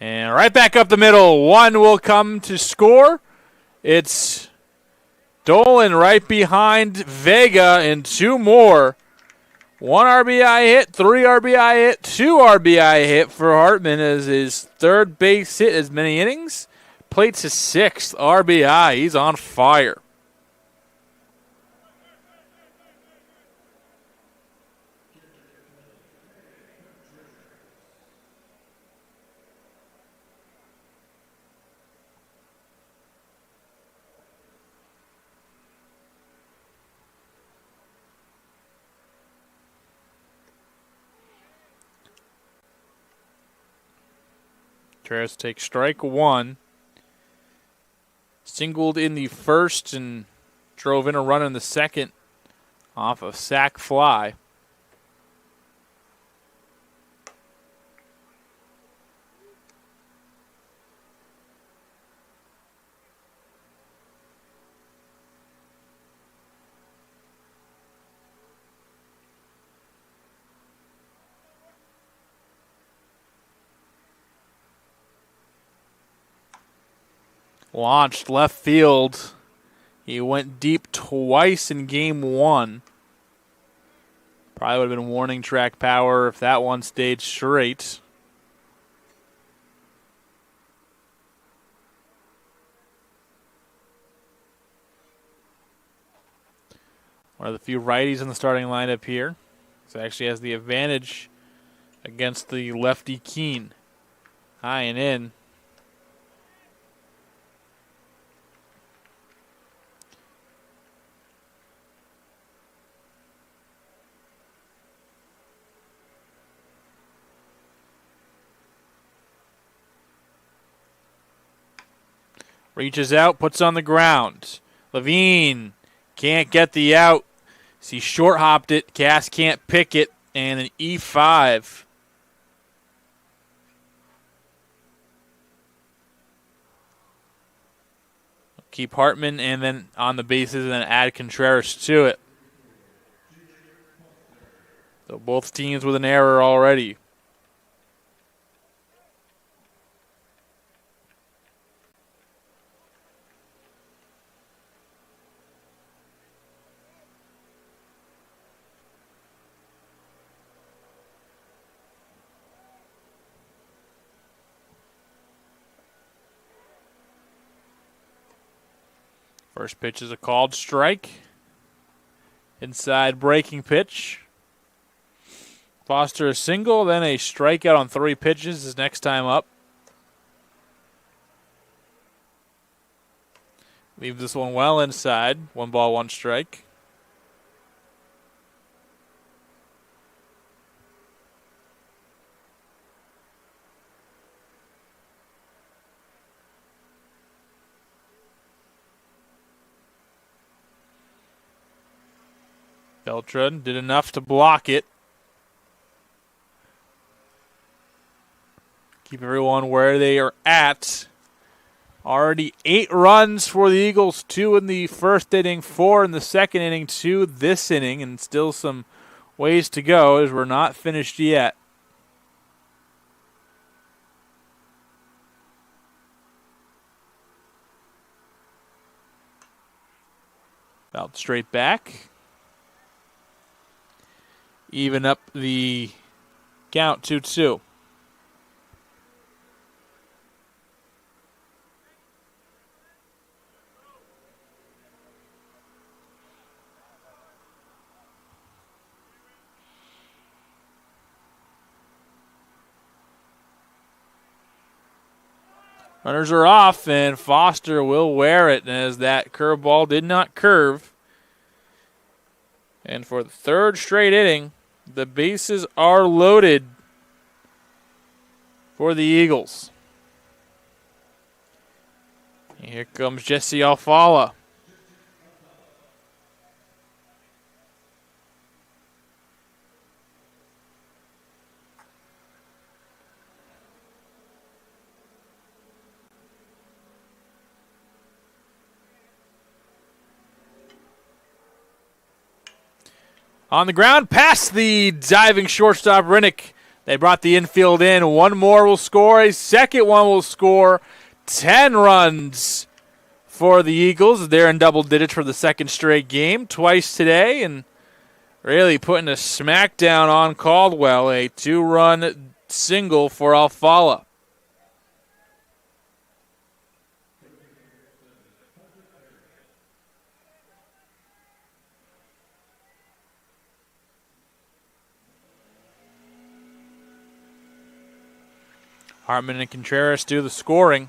And right back up the middle. 1 will come to score. It's Dolan right behind Vega and 2 more. 1 RBI hit, 3 RBI hit, 2 RBI hit for Hartman as his 3rd base hit as many innings. Plates his 6th RBI. He's on fire. Contreras takes strike one. Singled in the first and drove in a run in the second off a sac fly. Launched left field. He went deep twice in game one. Probably would have been warning track power if that one stayed straight. One of the few righties in the starting lineup here. So actually has the advantage against the lefty Keene. High and in. Reaches out, puts on the ground. Levine can't get the out. He short hopped it. Cass can't pick it. And an E5. Keep Hartman and then on the bases and then add Contreras to it. So both teams with an error already. First pitch is a called strike. Inside breaking pitch. Foster a single, then a strikeout on 3 pitches his next time up. Leave this one well inside. 1 ball, 1 strike. Beltran did enough to block it. Keep everyone where they are at. Already 8 runs for the Eagles, 2 in the first inning, 4 in the second inning, 2 this inning, and still some ways to go as we're not finished yet. Out straight back. Even up the count 2-2. Runners are off, and Foster will wear it as that curveball did not curve. And for the 3rd straight inning, the bases are loaded for the Eagles. Here comes Jesse Alfala. On the ground, past the diving shortstop Rinnick. They brought the infield in. 1 more will score. A second one will score. 10 runs for the Eagles. They're in double digits for the 2nd straight game. Twice today, and really putting a smackdown on Caldwell. A 2-run single for Alfala. Hartman and Contreras do the scoring.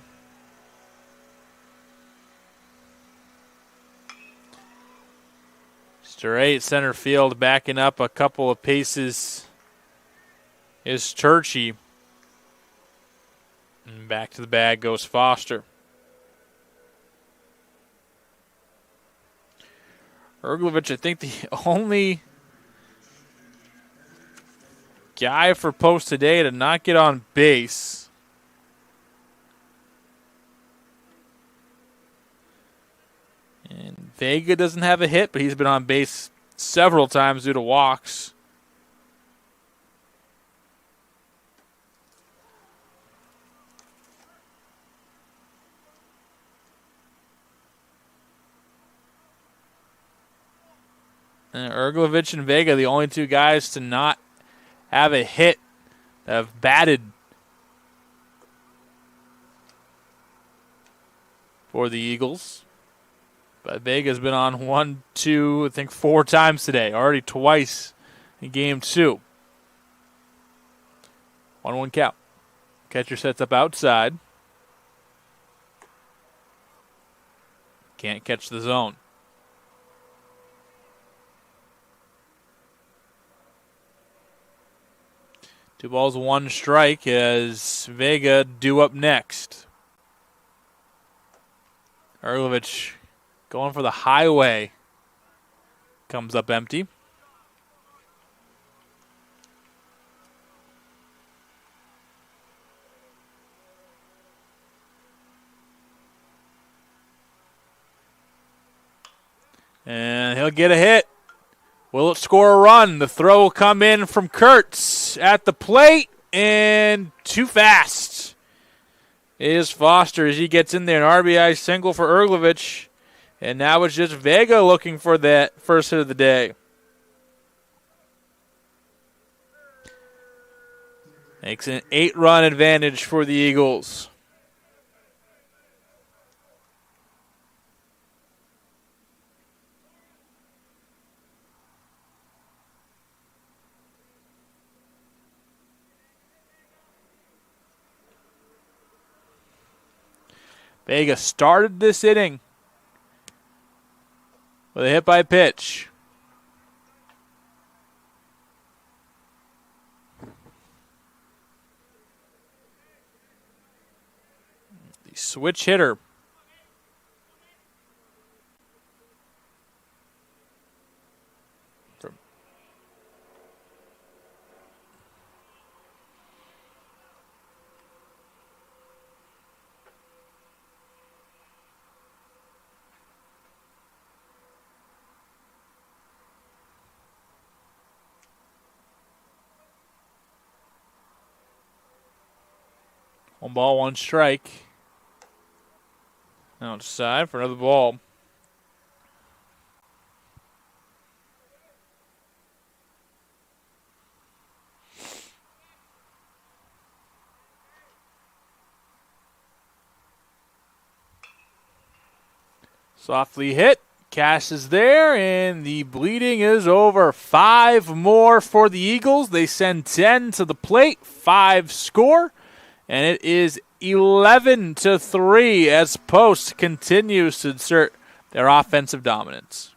Straight center field, backing up a couple of paces is Turchi. And back to the bag goes Foster. Erglovich, I think the only guy for post today to not get on base. And Vega doesn't have a hit, but he's been on base several times due to walks. And Erglovich and Vega, the only two guys to not have a hit, have batted for the Eagles. But Vega's been on 1, 2, I think 4 times today. Already twice in game 2. 1-1 count. Catcher sets up outside. Can't catch the zone. 2 balls, 1 strike as Vega due up next. Erglovich going for the highway. Comes up empty. And he'll get a hit. Will it score a run? The throw will come in from Kurtz at the plate, and too fast is Foster as he gets in there. An RBI single for Erglovich, and now it's just Vega looking for that first hit of the day. Makes an 8-run advantage for the Eagles. Vega started this inning with a hit by pitch. The switch hitter. One ball, 1 strike. Outside for another ball. Softly hit. Cash is there, and the bleeding is over. 5 more for the Eagles. They send 10 to the plate. 5 score. And it is 11-3 as Post continues to insert their offensive dominance.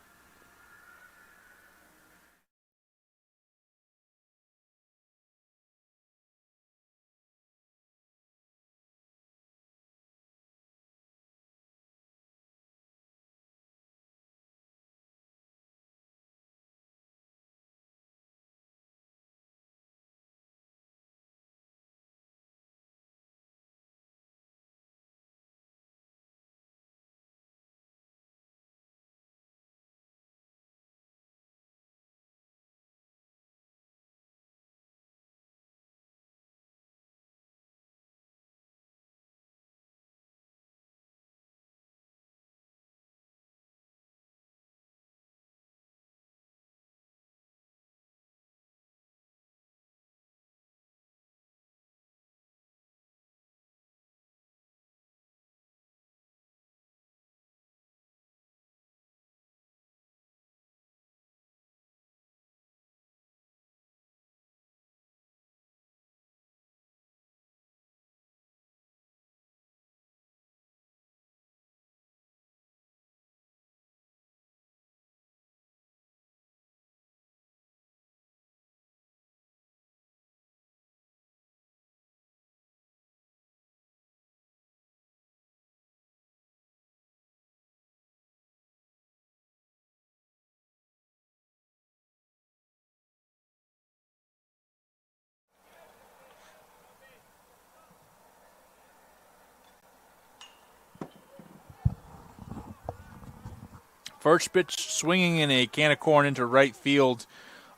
First pitch swinging in a can of corn into right field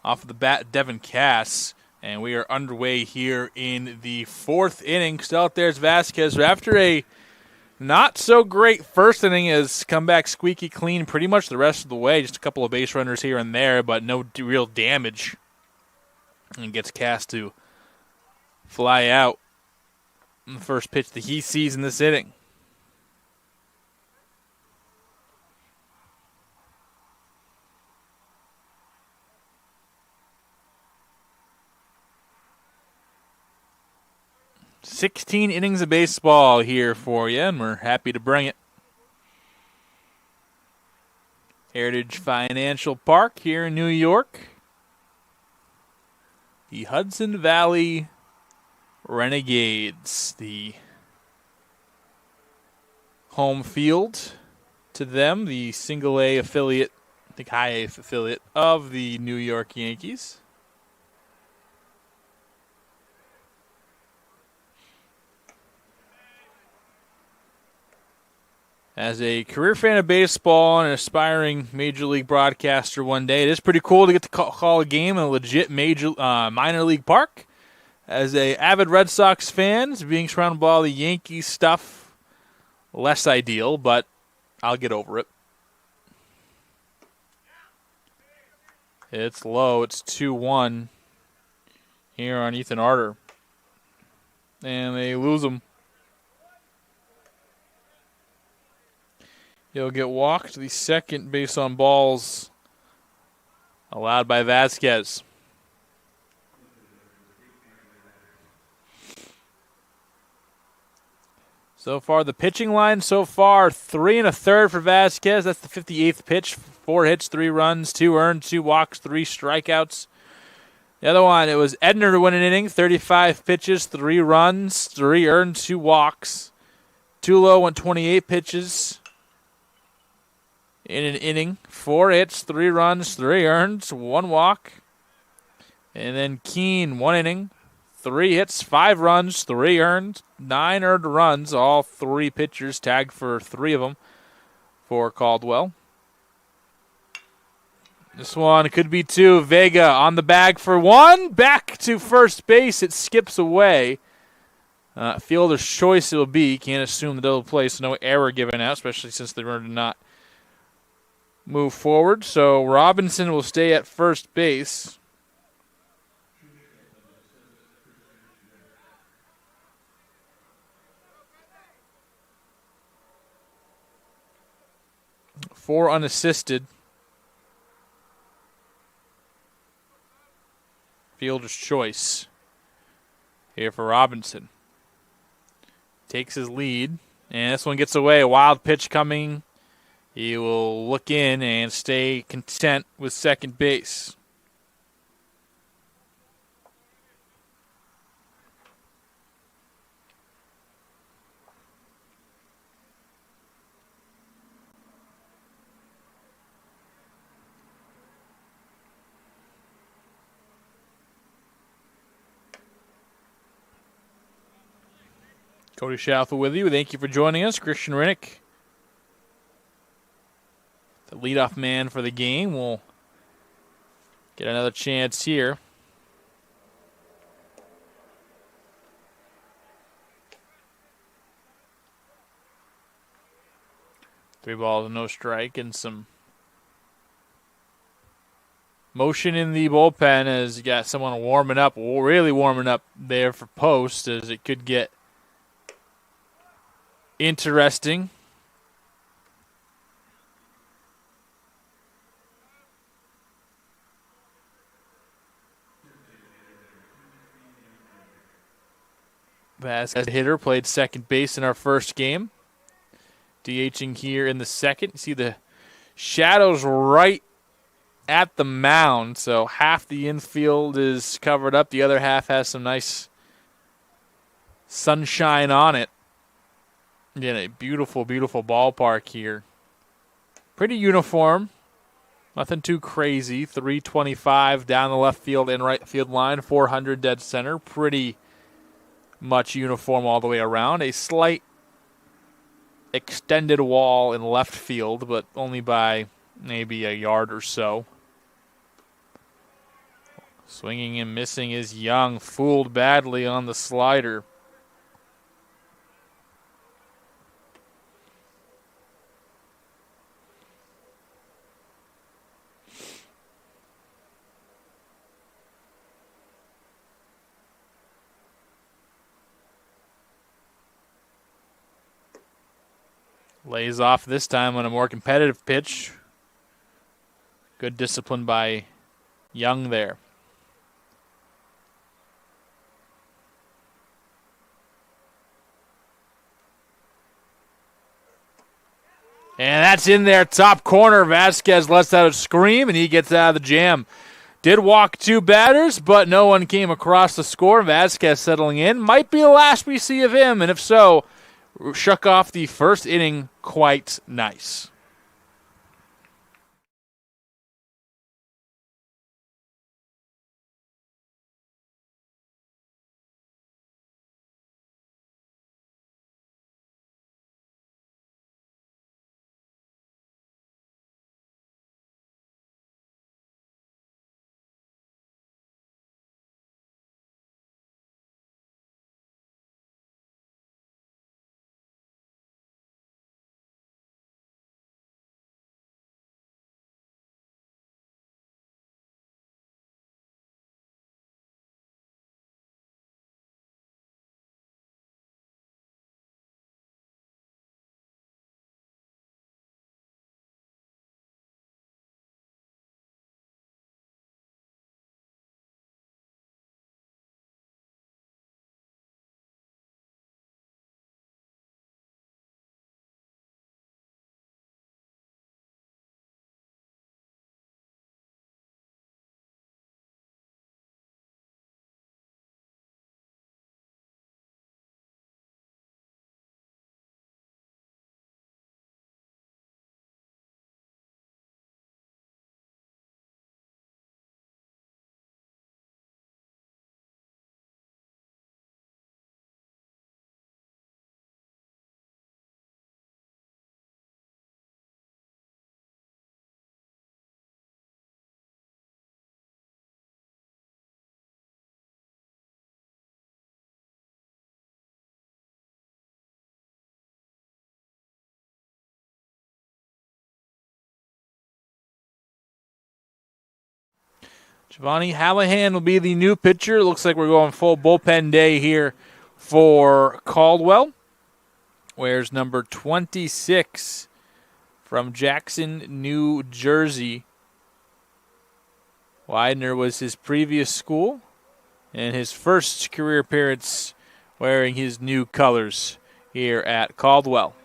off of the bat, Devin Cass. And we are underway here in the fourth inning. Still out there's Vasquez. After a not so great first inning, has come back squeaky clean pretty much the rest of the way. Just a couple of base runners here and there, but no real damage. And gets Cass to fly out in the first pitch that he sees in this inning. "16 innings of baseball here for you, and we're happy to bring it. Heritage Financial Park here in New York. The Hudson Valley Renegades, the home field to them, the single A affiliate, I think high A affiliate of the New York Yankees. As a career fan of baseball and an aspiring major league broadcaster one day, it is pretty cool to get to call a game in a legit minor league park. As a avid Red Sox fan, being surrounded by all the Yankees stuff, less ideal, but I'll get over it. It's low. It's 2-1 here on Ethan Arter. And they lose him. He'll get walked. The second base on balls allowed by Vasquez. So far, the pitching line 3 1/3 for Vasquez. That's the 58th pitch. 4 hits, 3 runs, 2 earned, 2 walks, 3 strikeouts. The other one, it was Edner to win an inning. 35 pitches, 3 runs, 3 earned, 2 walks. Tulo went 28 pitches in an inning. 4 hits, 3 runs, 3 earned, 1 walk. And then Keene, 1 inning, 3 hits, 5 runs, 3 earned, 9 earned runs. All 3 pitchers tagged for 3 of them for Caldwell. This one could be 2. Vega on the bag for 1. Back to first base. It skips away. Fielder's choice it will be. Can't assume the double play, so no error given out, especially since the runner did not move forward. So Robinson will stay at first base. Four unassisted. Fielder's choice here for Robinson. Takes his lead, and this one gets away. A wild pitch coming. He will look in and stay content with second base. Cody Schaffel with you. Thank you for joining us. Christian Rinnick, the leadoff man for the game, will get another chance here. Three balls and no strike, and some motion in the bullpen as you got someone warming up, really warming up there for post, as it could get interesting. Vasquez hitter played second base in our first game. DHing here in the second. You see the shadows right at the mound, so half the infield is covered up. The other half has some nice sunshine on it. Again, a beautiful, beautiful ballpark here. Pretty uniform. Nothing too crazy. 325 down the left field and right field line. 400 dead center. Pretty much uniform all the way around. A slight extended wall in left field, but only by maybe a yard or so. Swinging and missing is Young, fooled badly on the slider. Lays off this time on a more competitive pitch. Good discipline by Young there. And that's in there, top corner. Vasquez lets out a scream, and he gets out of the jam. Did walk 2 batters, but no one came across the score. Vasquez settling in. Might be the last we see of him, and if so, shook off the first inning quite nice. Giovanni Hallahan will be the new pitcher. Looks like we're going full bullpen day here for Caldwell. Wears number 26 from Jackson, New Jersey. Widener was his previous school, and his first career appearance wearing his new colors here at Caldwell.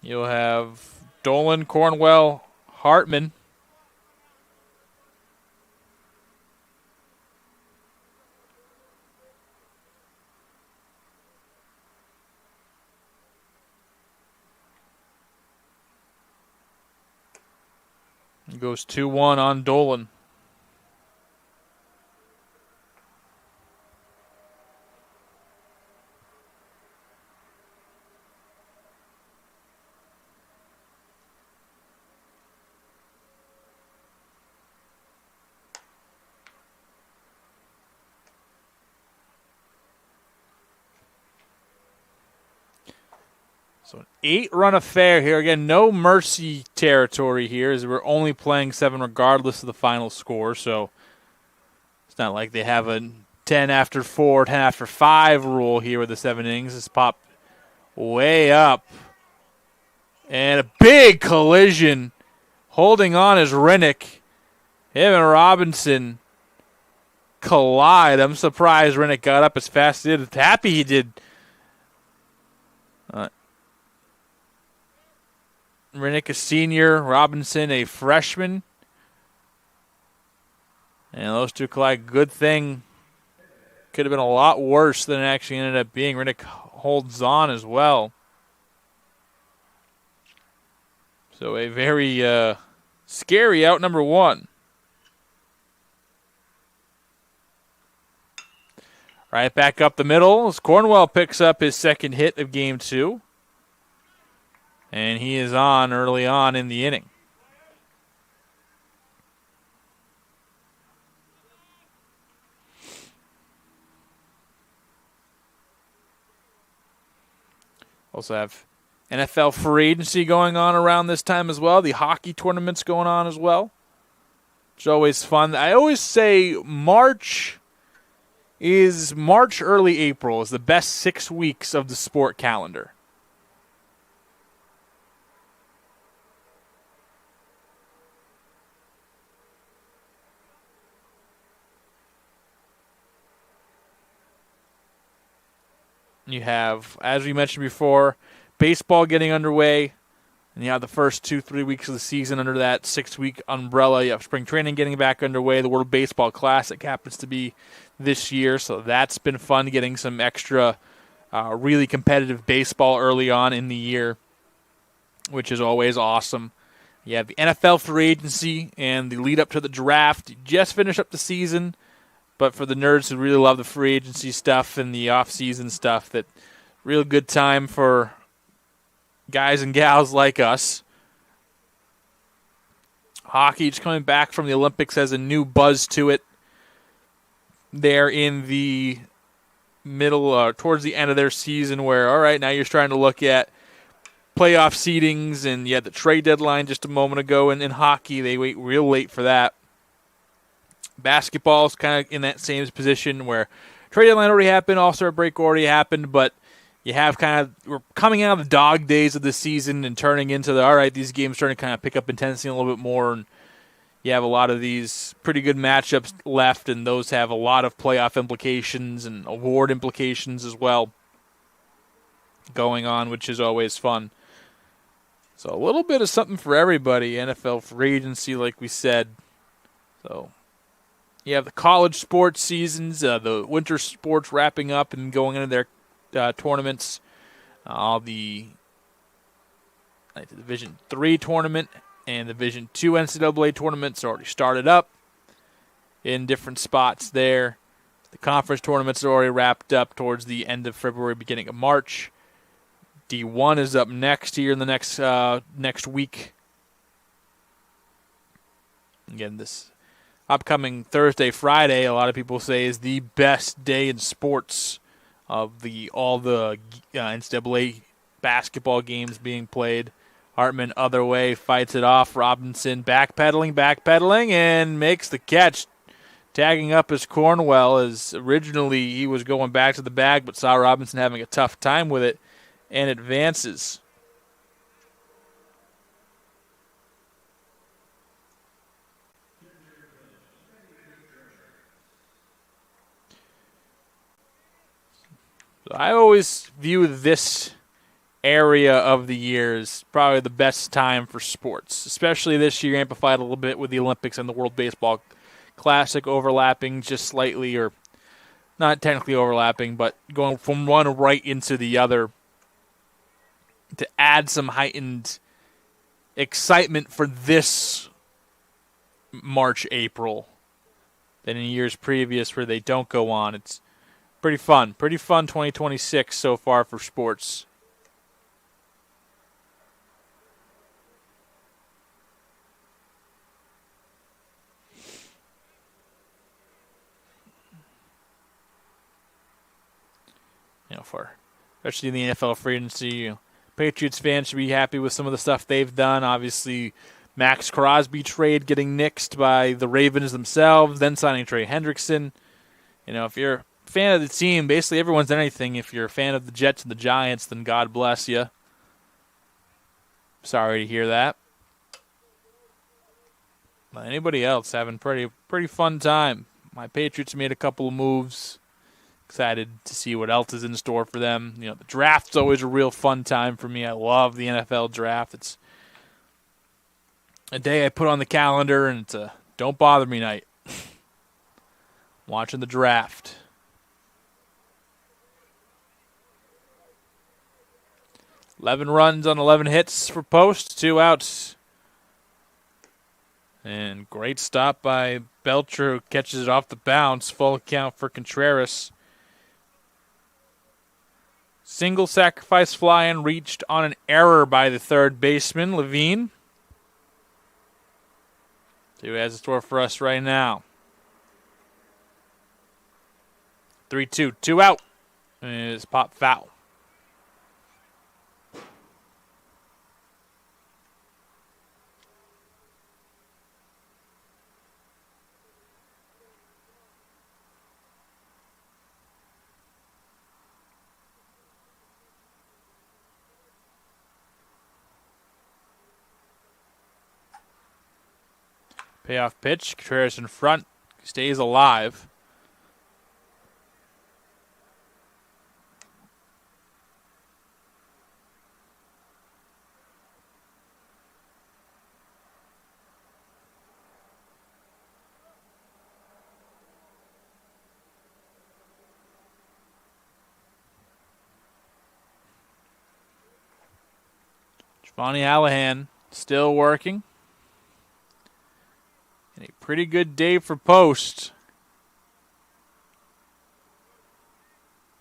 You'll have Dolan, Cornwell, Hartman. It goes 2-1 on Dolan. So an 8-run affair here. Again, no mercy territory here as we're only playing 7 regardless of the final score. So it's not like they have a 10 after 4, 10 after 5 rule here with the 7 innings. It's popped way up. And a big collision. Holding on is Rinnick. Him and Robinson collide. I'm surprised Rinnick got up as fast as he did. Happy he did. Rinnick a senior, Robinson a freshman. And those two collide. Good thing. Could have been a lot worse than it actually ended up being. Rinnick holds on as well. So a very scary out number 1. Right back up the middle as Cornwell picks up his second hit of game 2. And he is on early on in the inning. Also have NFL free agency going on around this time as well. The hockey tournament's going on as well. It's always fun. I always say March, early April is the best 6 weeks of the sport calendar. You have, as we mentioned before, baseball getting underway, and you have the first 2-3 weeks of the season under that 6-week umbrella. You have spring training getting back underway. The World Baseball Classic happens to be this year, so that's been fun, getting some extra really competitive baseball early on in the year, which is always awesome. You have the NFL free agency and the lead up to the draft. You just finished up the season. But for the nerds who really love the free agency stuff and the off-season stuff, that real good time for guys and gals like us. Hockey just coming back from the Olympics has a new buzz to it. They're in the middle, towards the end of their season where, all right, now you're trying to look at playoff seedings, and you had the trade deadline just a moment ago. And in hockey, they wait real late for that. Basketball is kind of in that same position where trade deadline already happened, All-Star break already happened, but you have we're coming out of the dog days of the season and turning into all right, these games starting to kind of pick up intensity a little bit more, and you have a lot of these pretty good matchups left, and those have a lot of playoff implications and award implications as well going on, which is always fun. So a little bit of something for everybody, NFL free agency, like we said. So you have the college sports seasons, the winter sports wrapping up and going into their tournaments. All the Division III tournament and the Division II NCAA tournaments are already started up in different spots there. The conference tournaments are already wrapped up towards the end of February, beginning of March. D1 is up next here in the next week. Again, this upcoming Thursday, Friday, a lot of people say is the best day in sports of all the NCAA basketball games being played. Hartman other way, fights it off. Robinson backpedaling, and makes the catch. Tagging up as Cornwell, as originally he was going back to the bag, but saw Robinson having a tough time with it, and advances. So I always view this area of the year as probably the best time for sports, especially this year, amplified a little bit with the Olympics and the World Baseball Classic overlapping just slightly, or not technically overlapping, but going from one right into the other to add some heightened excitement for this March, April than in years previous where they don't go on. It's pretty fun 2026 so far for sports. Especially in the NFL free agency, Patriots fans should be happy with some of the stuff they've done. Obviously, Max Crosby trade getting nixed by the Ravens themselves, then signing Trey Hendrickson. If you're a fan of the team, basically everyone's done anything. If you're a fan of the Jets and the Giants, then God bless you. Sorry to hear that. But anybody else having pretty fun time. My Patriots made a couple of moves. Excited to see what else is in store for them. The draft's always a real fun time for me. I love the NFL draft. It's a day I put on the calendar, and it's a don't bother me night. Watching the draft. $11 runs on 11 hits for Post, 2 outs. And great stop by Belcher, who catches it off the bounce. Full count for Contreras. Single sacrifice fly in reached on an error by the third baseman, Levine. See who has in store for us right now. 3-2, 2 out. And it's pop foul. Payoff pitch. Contreras in front. Stays alive. Giovanni Allahan still working. And a pretty good day for Post.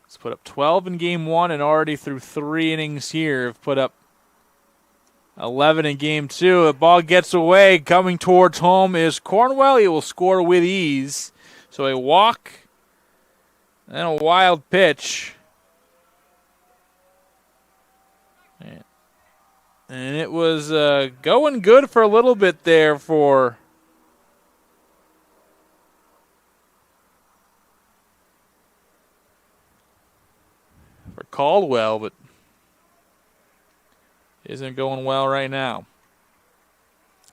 He's put up 12 in game one and already through 3 innings here have put up 11 in game two. The ball gets away. Coming towards home is Cornwell. He will score with ease. So a walk and a wild pitch. And it was going good for a little bit there for Caldwell, but isn't going well right now.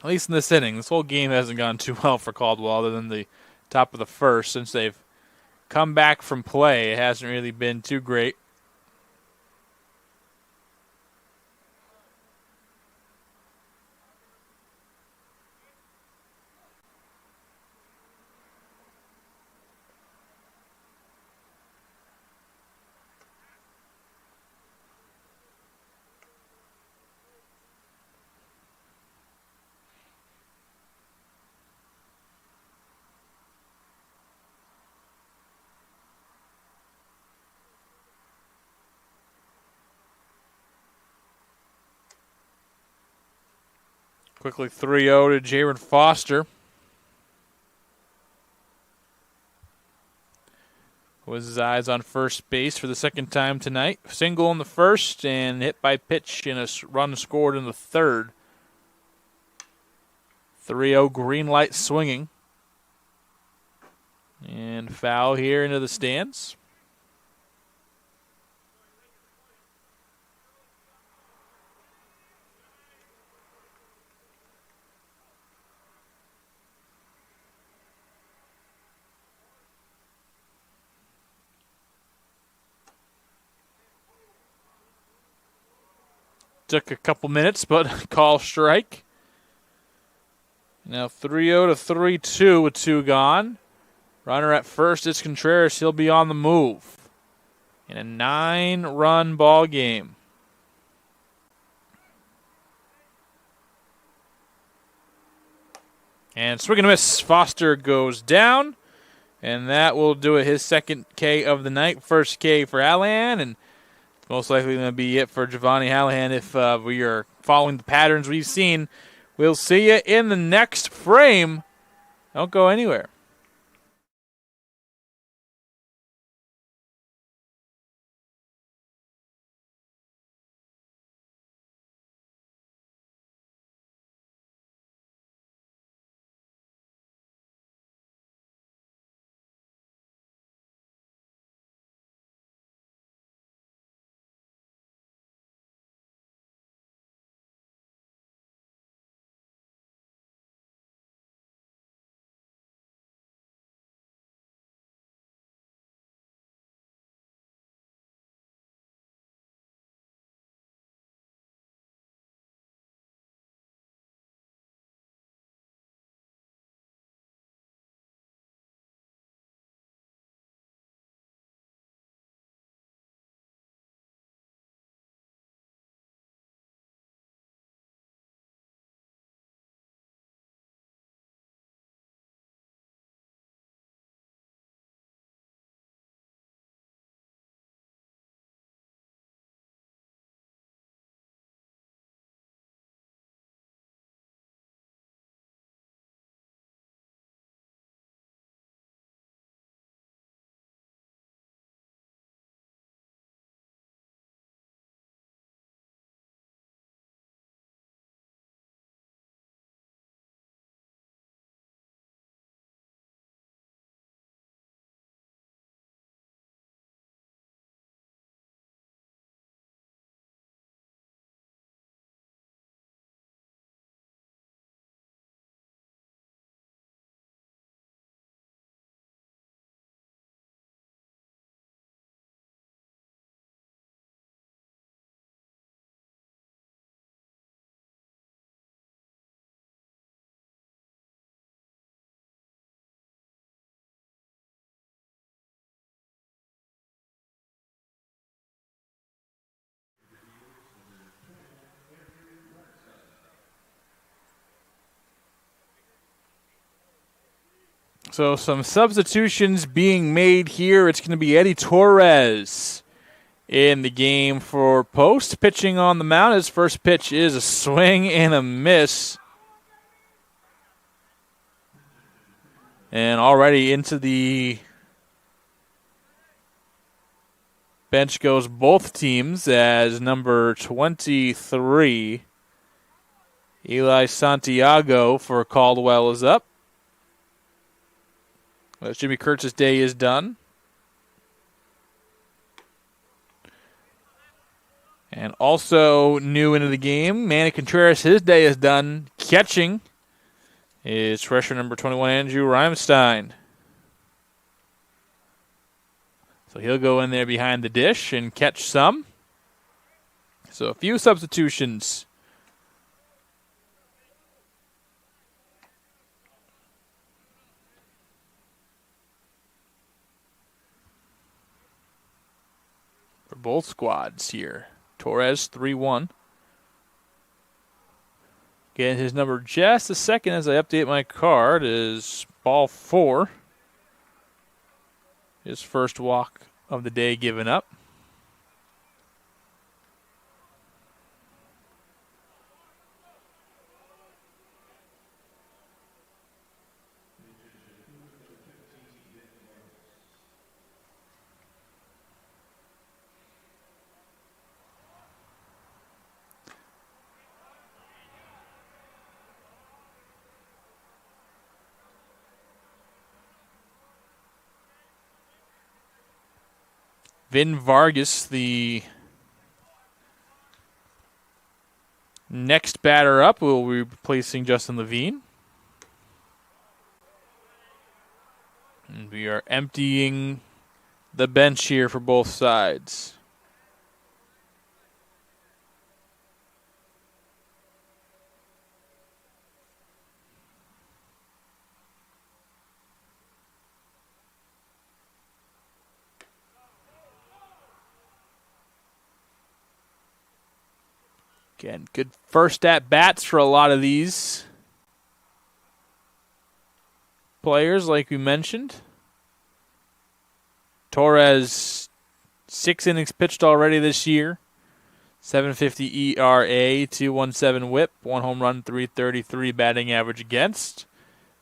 At least in this inning. This whole game hasn't gone too well for Caldwell other than the top of the first. Since they've come back from play, it hasn't really been too great. Quickly 3-0 to Jaron Foster. Was his eyes on first base for the second time tonight. Single in the first and hit by pitch and a run scored in the third. 3-0 green light swinging. And foul here into the stands. Took a couple minutes, but call strike. Now 3-0 to 3-2 with 2 gone. Runner at first is Contreras. He'll be on the move in a 9-run ball game. And swing and a miss. Foster goes down, and that will do it. His second K of the night. First K for Allahan, and most likely going to be it for Giovanni Allahan if we are following the patterns we've seen. We'll see you in the next frame. Don't go anywhere. So some substitutions being made here. It's going to be Eddie Torres in the game for Post. Pitching on the mound. His first pitch is a swing and a miss. And already into the bench goes both teams as number 23, Eli Santiago for Caldwell, is up. Jimmy Kurtz's day is done. And also new into the game, Manny Contreras, his day is done. Catching is fresher number 21, Andrew Reimstein. So he'll go in there behind the dish and catch some. So a few substitutions. For both squads here. Torres, 3-1. Getting his number just a second as I update my card is ball 4. His first walk of the day given up. Vin Vargas, the next batter up, will be replacing Justin Levine. And we are emptying the bench here for both sides. Again, good first at-bats for a lot of these players, like we mentioned. Torres, 6 innings pitched already this year. 7.50 ERA, 2.17 whip, 1 home run, 3.33 batting average against.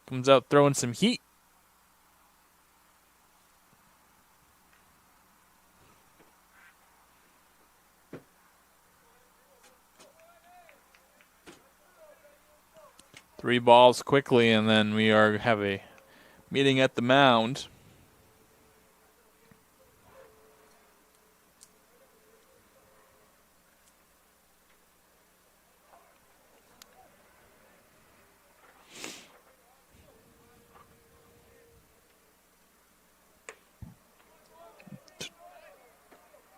Comes out throwing some heat. Three balls quickly, and then we have a meeting at the mound.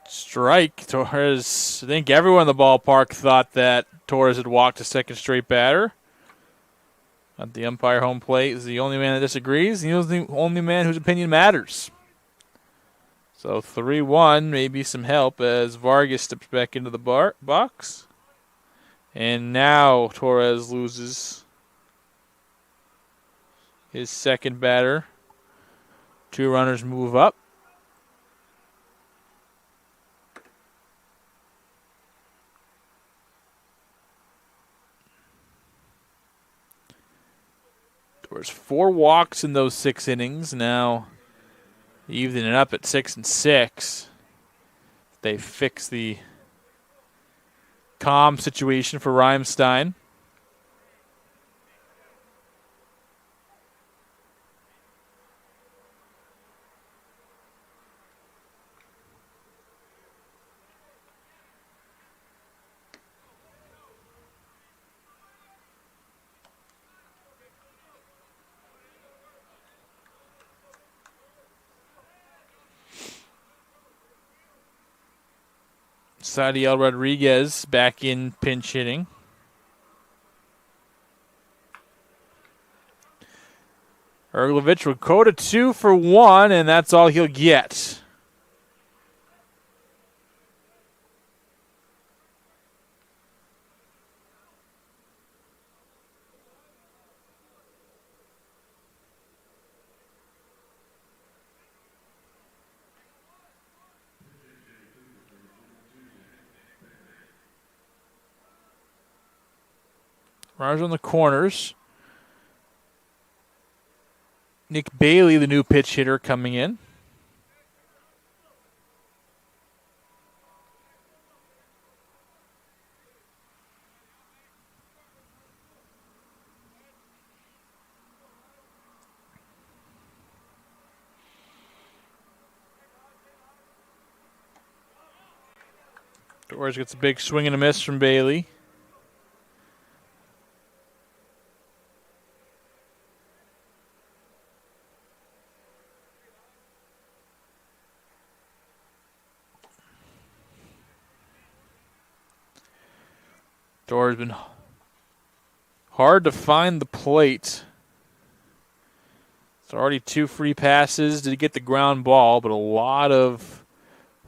Strike. Torres, I think everyone in the ballpark thought that Torres had walked a second straight batter. At the umpire home plate is the only man that disagrees. He was the only man whose opinion matters. So 3-1, maybe some help as Vargas steps back into the box. And now Torres loses his second batter. 2 runners move up. There's 4 walks in those 6 innings. Now evening it up at 6-6. They fix the calm situation for Reimstein. Sadiel Rodriguez back in pinch hitting. Erglovich will go to 2 for 1, and that's all he'll get. Runners on the corners. Nick Bailey, the new pitch hitter, coming in. Torres gets a big swing and a miss from Bailey. Torres been hard to find the plate. It's already 2 free passes. Did get the ground ball, but a lot of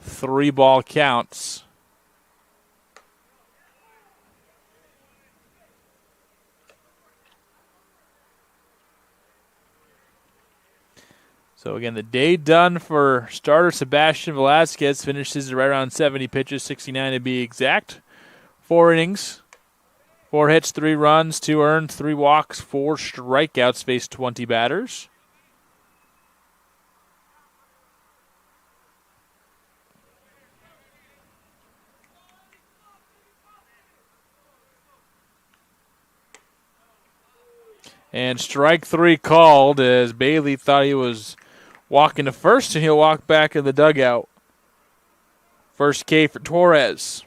3-ball counts. So again, the day done for starter Sebastian Velasquez. Finishes right around 70 pitches, 69 to be exact. 4 innings, 4 hits, 3 runs, 2 earned, 3 walks, 4 strikeouts, faced 20 batters. And strike 3 called as Bailey thought he was walking to first, and he'll walk back in the dugout. First K for Torres.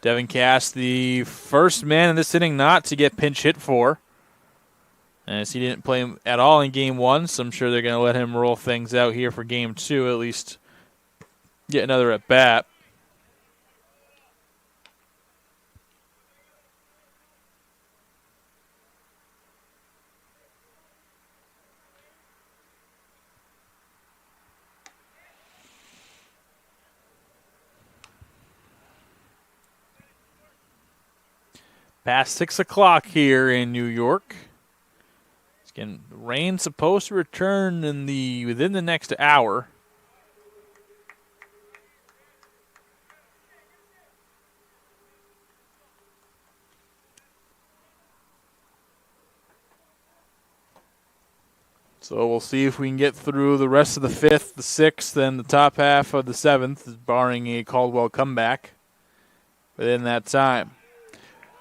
Devin Cass, the first man in this inning not to get pinch hit for, as he didn't play at all in Game 1, so I'm sure they're going to let him roll things out here for Game 2, at least get another at-bat. Past 6 o'clock here in New York. Again, rain's supposed to return within the next hour. So we'll see if we can get through the rest of the 5th, the 6th, and the top half of the 7th, barring a Caldwell comeback within that time.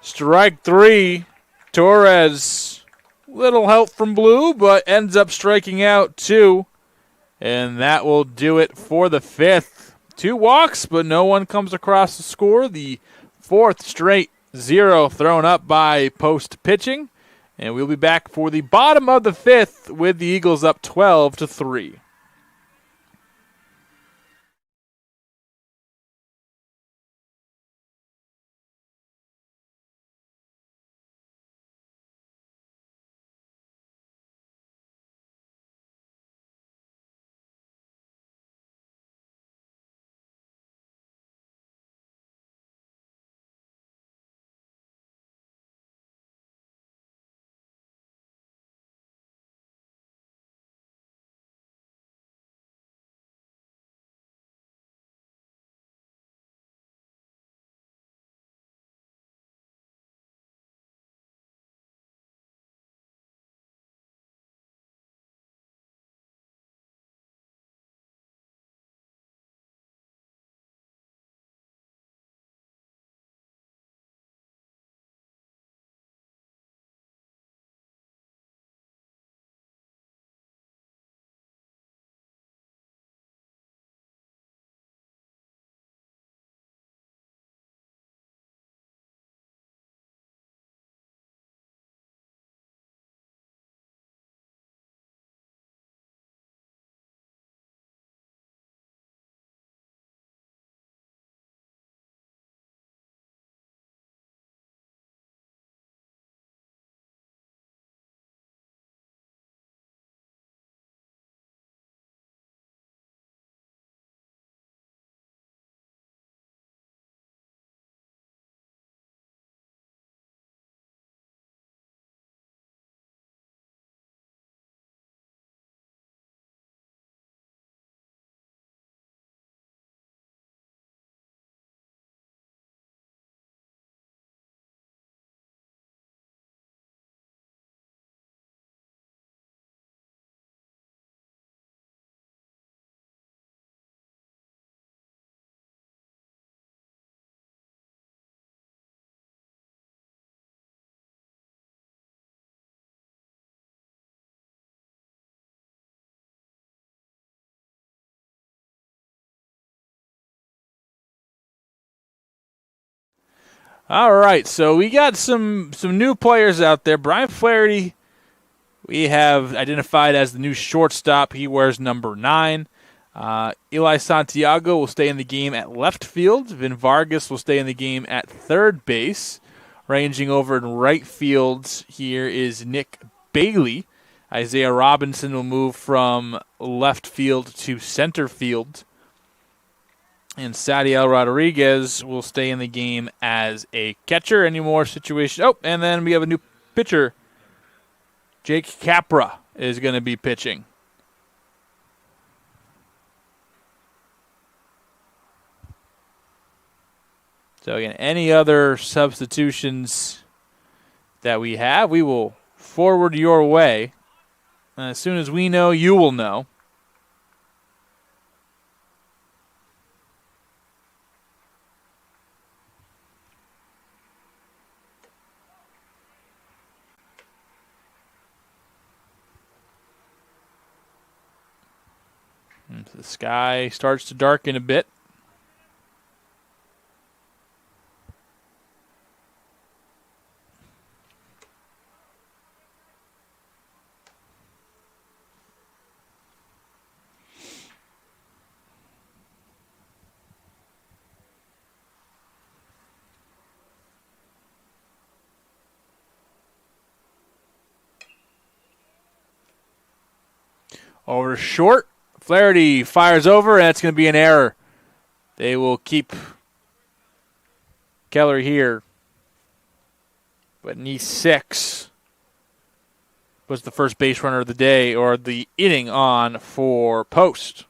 Strike 3, Torres, little help from Blue, but ends up striking out 2. And that will do it for the 5th. 2 walks, but no one comes across the score. The 4th straight 0 thrown up by Post pitching. And we'll be back for the bottom of the 5th with the Eagles up 12-3. All right, so we got some new players out there. Brian Flaherty, we have identified as the new shortstop. He wears number 9. Eli Santiago will stay in the game at left field. Vin Vargas will stay in the game at third base. Ranging over in right field here is Nick Bailey. Isaiah Robinson will move from left field to center field. And Sadiel Rodriguez will stay in the game as a catcher. Any more situations? Oh, and then we have a new pitcher. Jake Capra is going to be pitching. So again, any other substitutions that we have, we will forward your way. And as soon as we know, you will know. And the sky starts to darken a bit. Over to short. Flaherty fires over, and it's going to be an error. They will keep Keller here. But knee 6 was the first base runner of the day, or the inning on for Post.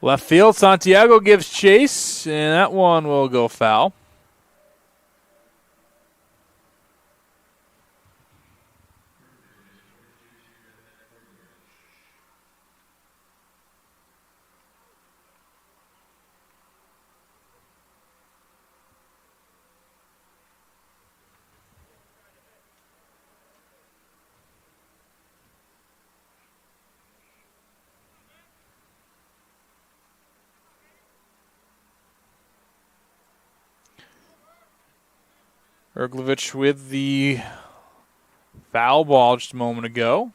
Left field, Santiago gives chase, and that one will go foul. Erglovich with the foul ball just a moment ago.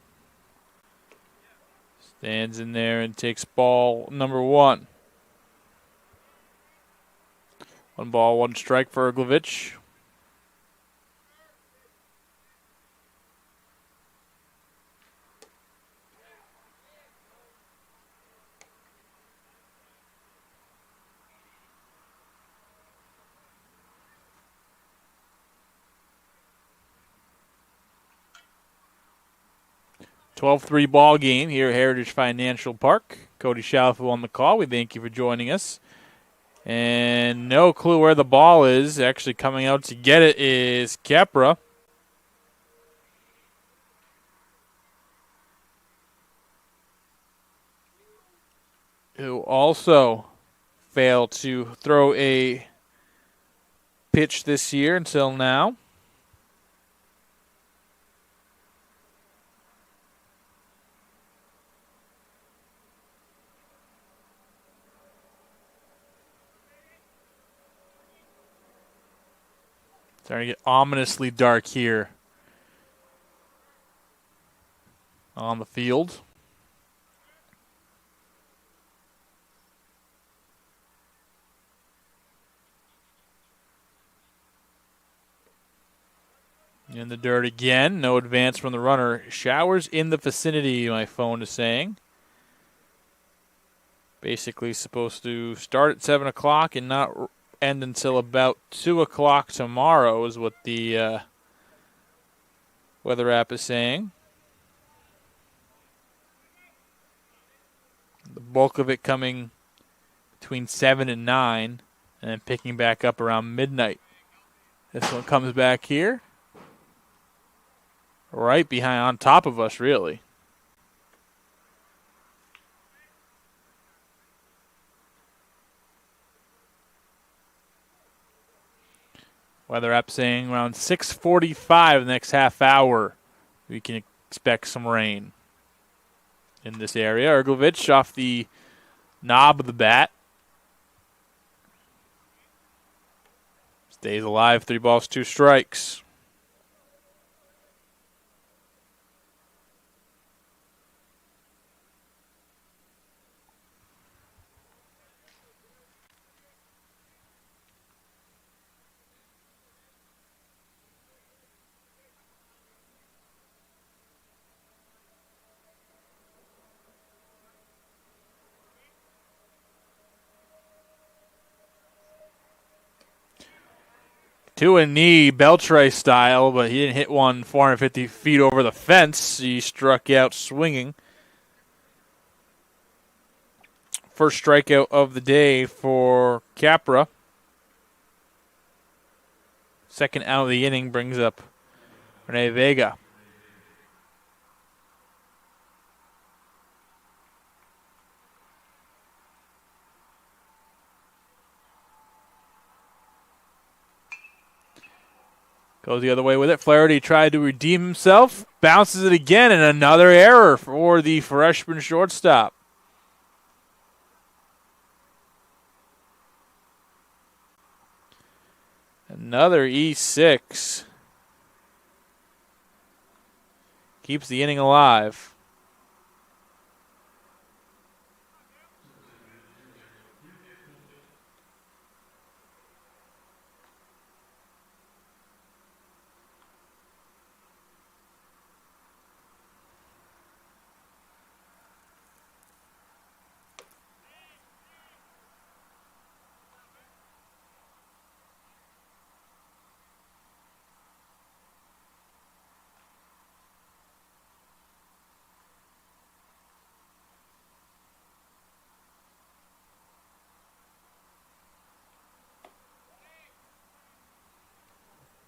Stands in there and takes ball number 1. 1 ball, 1 strike for Erglovich. (12-3) ball game here at Heritage Financial Park. Cody Shalfo on the call. We thank you for joining us. And no clue where the ball is. Actually coming out to get it is Capra. Who also failed to throw a pitch this year until now. Starting to get ominously dark here on the field. In the dirt again. No advance from the runner. Showers in the vicinity, my phone is saying. Basically supposed to start at 7 o'clock and not end until about 2 o'clock tomorrow is what the weather app is saying. The bulk of it coming between 7 and 9 and then picking back up around midnight. This one comes back here. Right behind, on top of us, really. Weather app saying around 6:45 the next half hour. We can expect some rain in this area. Ergovich off the knob of the bat. Stays alive. 3 balls, 2 strikes. Two and knee, Beltray style, but he didn't hit one 450 feet over the fence. He struck out swinging. First strikeout of the day for Capra. Second out of the inning brings up Rene Vega. Goes the other way with it. Flaherty tried to redeem himself. Bounces it again, and another error for the freshman shortstop. Another E6. Keeps the inning alive.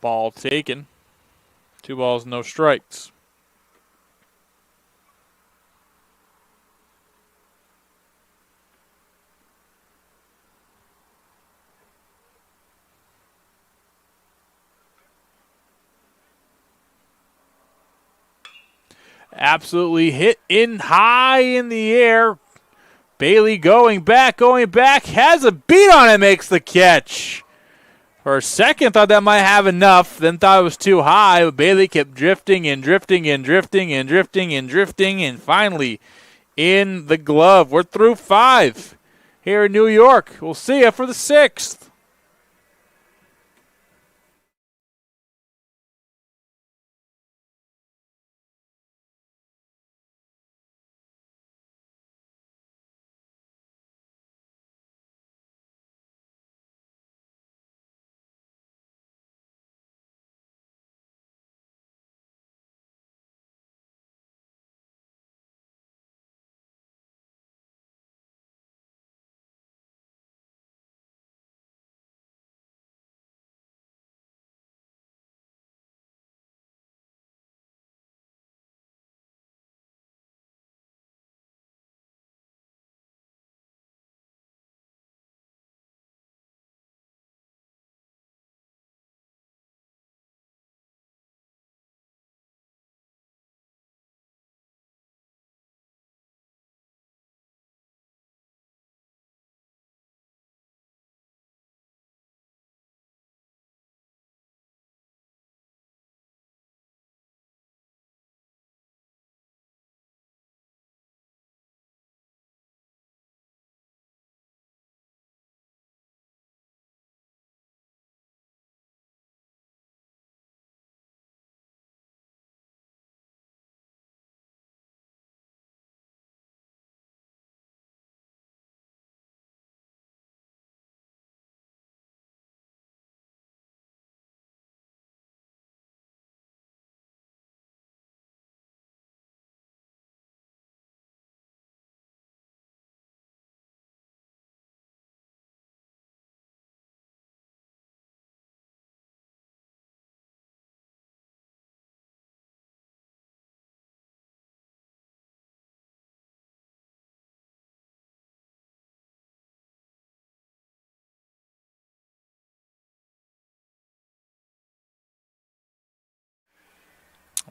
Ball taken. 2 balls, no strikes. Absolutely hit in high in the air. Bailey going back, has a beat on it, makes the catch. For a second, thought that might have enough, then thought it was too high, but Bailey kept drifting and drifting and drifting and drifting and drifting, and finally in the glove. We're through 5 here in New York. We'll see you for the 6th.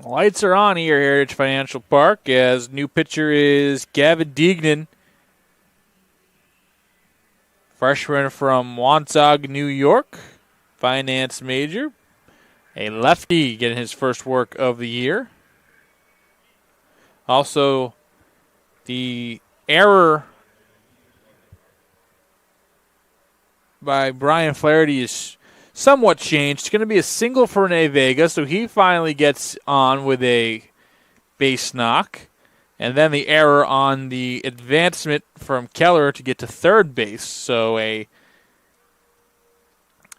Lights are on here, Heritage Financial Park, as new pitcher is Gavin Deignan, freshman from Wansog, New York, finance major, a lefty getting his first work of the year. Also, the error by Brian Flaherty is somewhat changed. It's going to be a single for Rene Vega, so he finally gets on with a base knock. And then the error on the advancement from Keller to get to third base. So a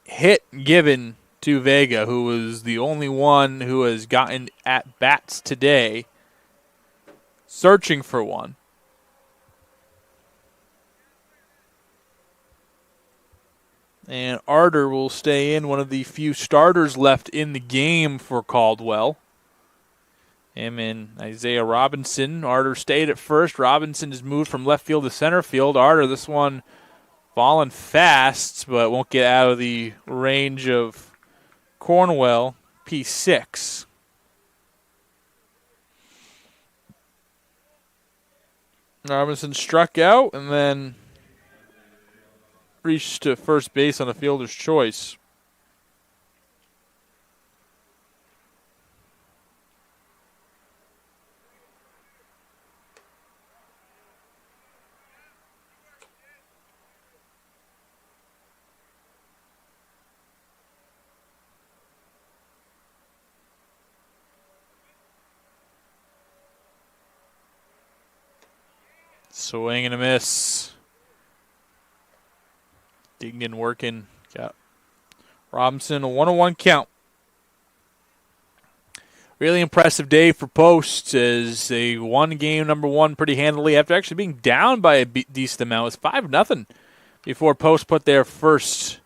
hit given to Vega, who was the only one who has gotten at bats today, searching for one. And Arter will stay in, one of the few starters left in the game for Caldwell. Him and Isaiah Robinson. Arter stayed at first. Robinson has moved from left field to center field. Arter, this one falling fast, but won't get out of the range of Cornwell. P6. Robinson struck out and then reached to first base on a fielder's choice. Swing and a miss. Deignan working. Got Robinson, a 1-1 count. Really impressive day for Post as they won game number one pretty handily after actually being down by a decent amount. It was 5-0 before Post put their first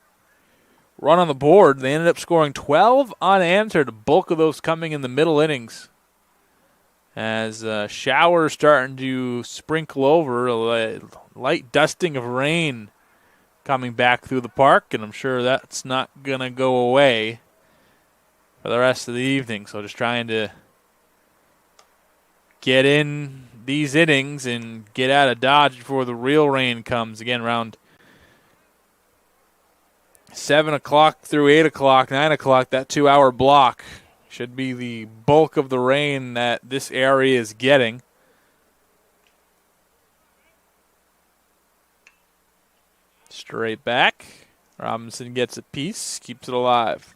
run on the board. They ended up scoring 12 unanswered, the bulk of those coming in the middle innings. As showers starting to sprinkle over, a light dusting of rain coming back through the park, and I'm sure that's not going to go away for the rest of the evening. So just trying to get in these innings and get out of Dodge before the real rain comes. Again, around 7 o'clock through 8 o'clock, 9 o'clock, that 2-hour block should be the bulk of the rain that this area is getting. Straight back. Robinson gets a piece, keeps it alive.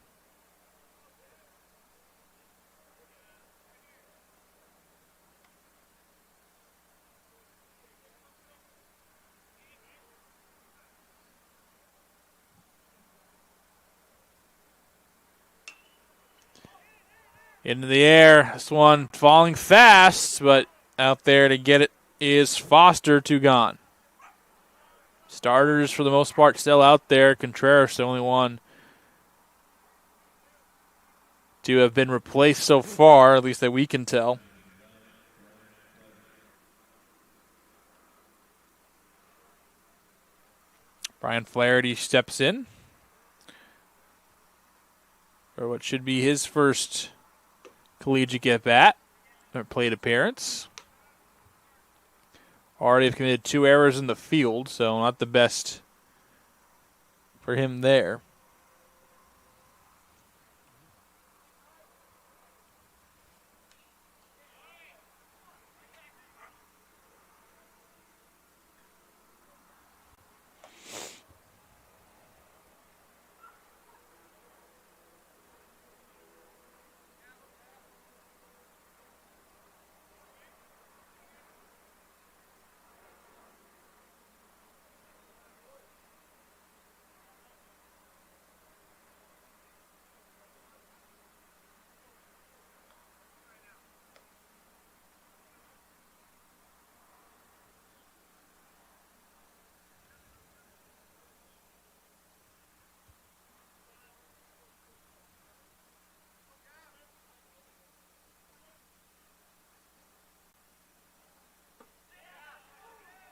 Into the air. This one falling fast, but out there to get it is Foster, two gone. Starters, for the most part, still out there. Contreras, the only one to have been replaced so far, at least that we can tell. Brian Flaherty steps in for what should be his first collegiate at-bat or plate appearance. Already have committed 2 errors in the field, so not the best for him there.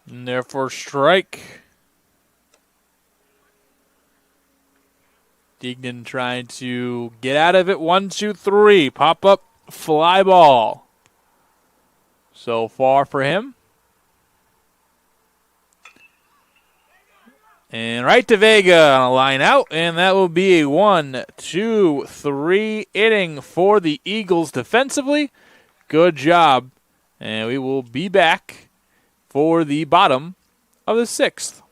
And therefore, strike. Deignan trying to get out of it. 1, 2, 3. Pop up fly ball so far for him. And right to Vega on a line out, and that will be a 1, 2, 3 inning for the Eagles defensively. Good job. And we will be back for the bottom of the 6th.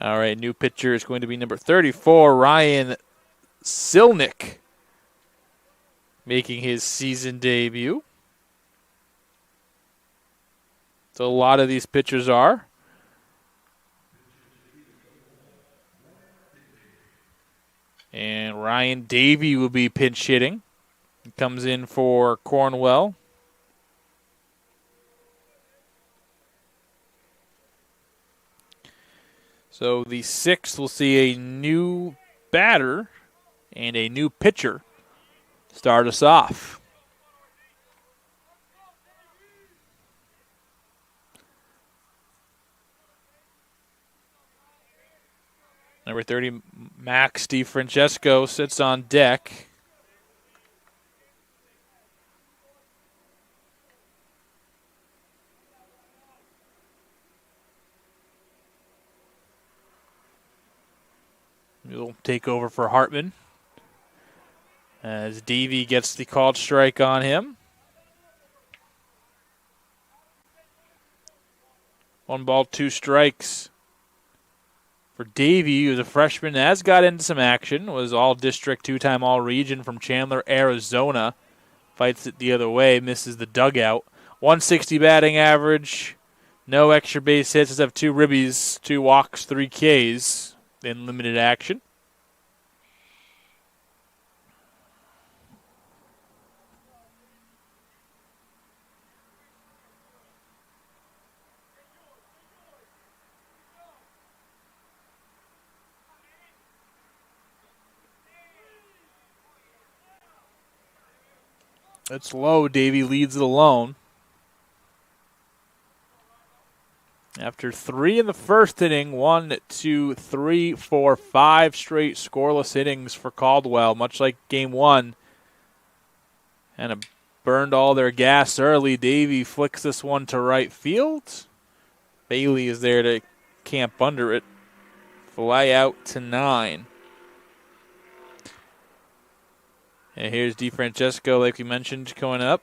All right, new pitcher is going to be number 34, Ryan Silnick, making his season debut. So a lot of these pitchers are. And Ryan Davey will be pinch hitting. He comes in for Cornwell. So the 6th will see a new batter and a new pitcher start us off. Number 30, Max DiFrancesco sits on deck. He'll take over for Hartman as Davey gets the called strike on him. 1 ball, 2 strikes for Davey, who's a freshman, has got into some action, was all-district, 2-time all-region from Chandler, Arizona. Fights it the other way, misses the dugout. 160 batting average, no extra base hits, just have 2 ribbies, 2 walks, 3 Ks in limited action. It's low. Davey leads it alone. After 3 in the first inning, 1, 2, 3, 4, 5 straight scoreless innings for Caldwell, much like game 1. And burned all their gas early. Davey flicks this one to right field. Bailey is there to camp under it. Fly out to 9. And here's DiFrancesco, like we mentioned, going up.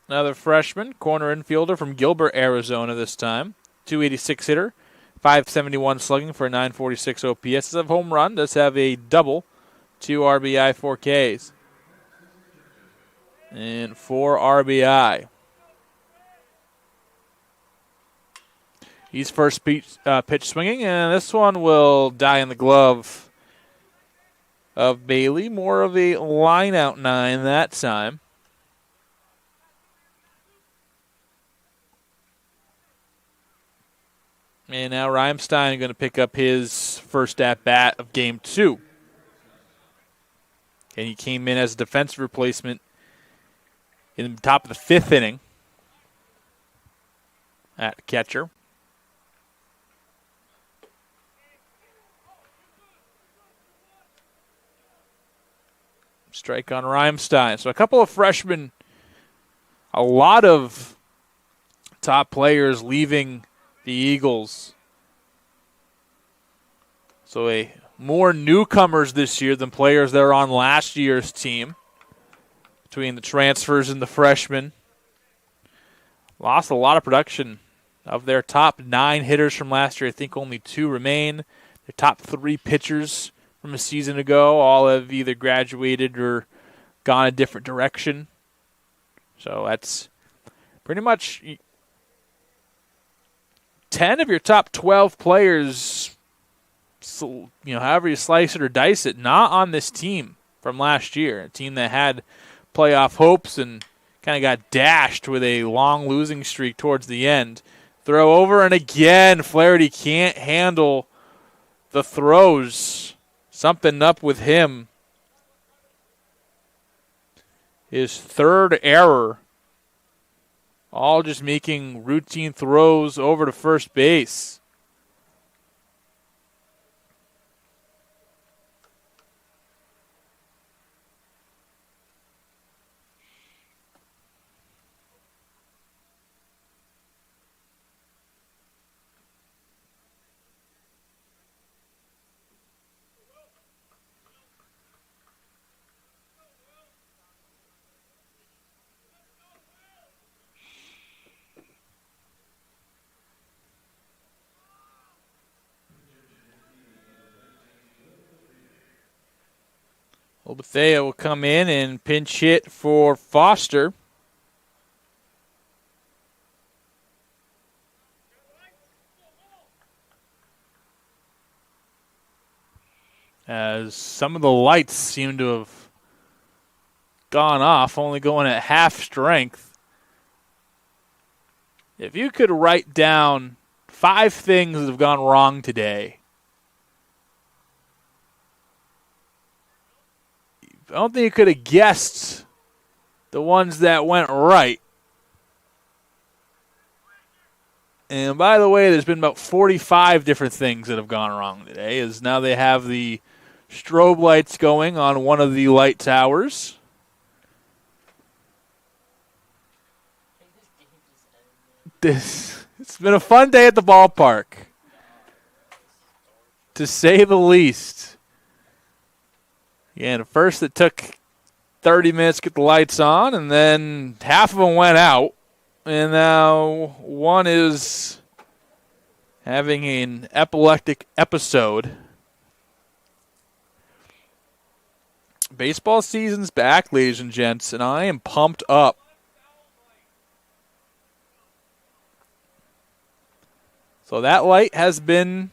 Another freshman, corner infielder from Gilbert, Arizona this time. 286 hitter, 571 slugging for a 946 OPS. Does have home run, does have a double, 2 RBI, 4 Ks. And 4 RBI. He's first pitch swinging, and this one will die in the glove of Bailey. More of a line-out 9 that time. And now Reimstein going to pick up his first at-bat of Game 2. And he came in as a defensive replacement in the top of the 5th inning at catcher. Strike on Reimstein. So a couple of freshmen, a lot of top players leaving the Eagles. So more newcomers this year than players that are on last year's team. Between the transfers and the freshmen. Lost a lot of production. Of their top 9 hitters from last year, I think only 2 remain. Their top 3 pitchers from a season ago all have either graduated or gone a different direction. So that's pretty much 10 of your top 12 players, so, however you slice it or dice it, not on this team from last year. A team that had playoff hopes and kind of got dashed with a long losing streak towards the end. Throw over, and again, Flaherty can't handle the throws. Something up with him. His 3rd error. All just making routine throws over to first base. Obethea will come in and pinch hit for Foster. As some of the lights seem to have gone off, only going at half strength. If you could write down 5 things that have gone wrong today, I don't think you could have guessed the ones that went right. And by the way, there's been about 45 different things that have gone wrong today, as now they have the strobe lights going on one of the light towers. It's been a fun day at the ballpark, to say the least. Yeah, first it took 30 minutes to get the lights on, and then half of them went out. And now one is having an epileptic episode. Baseball season's back, ladies and gents, and I am pumped up. So that light has been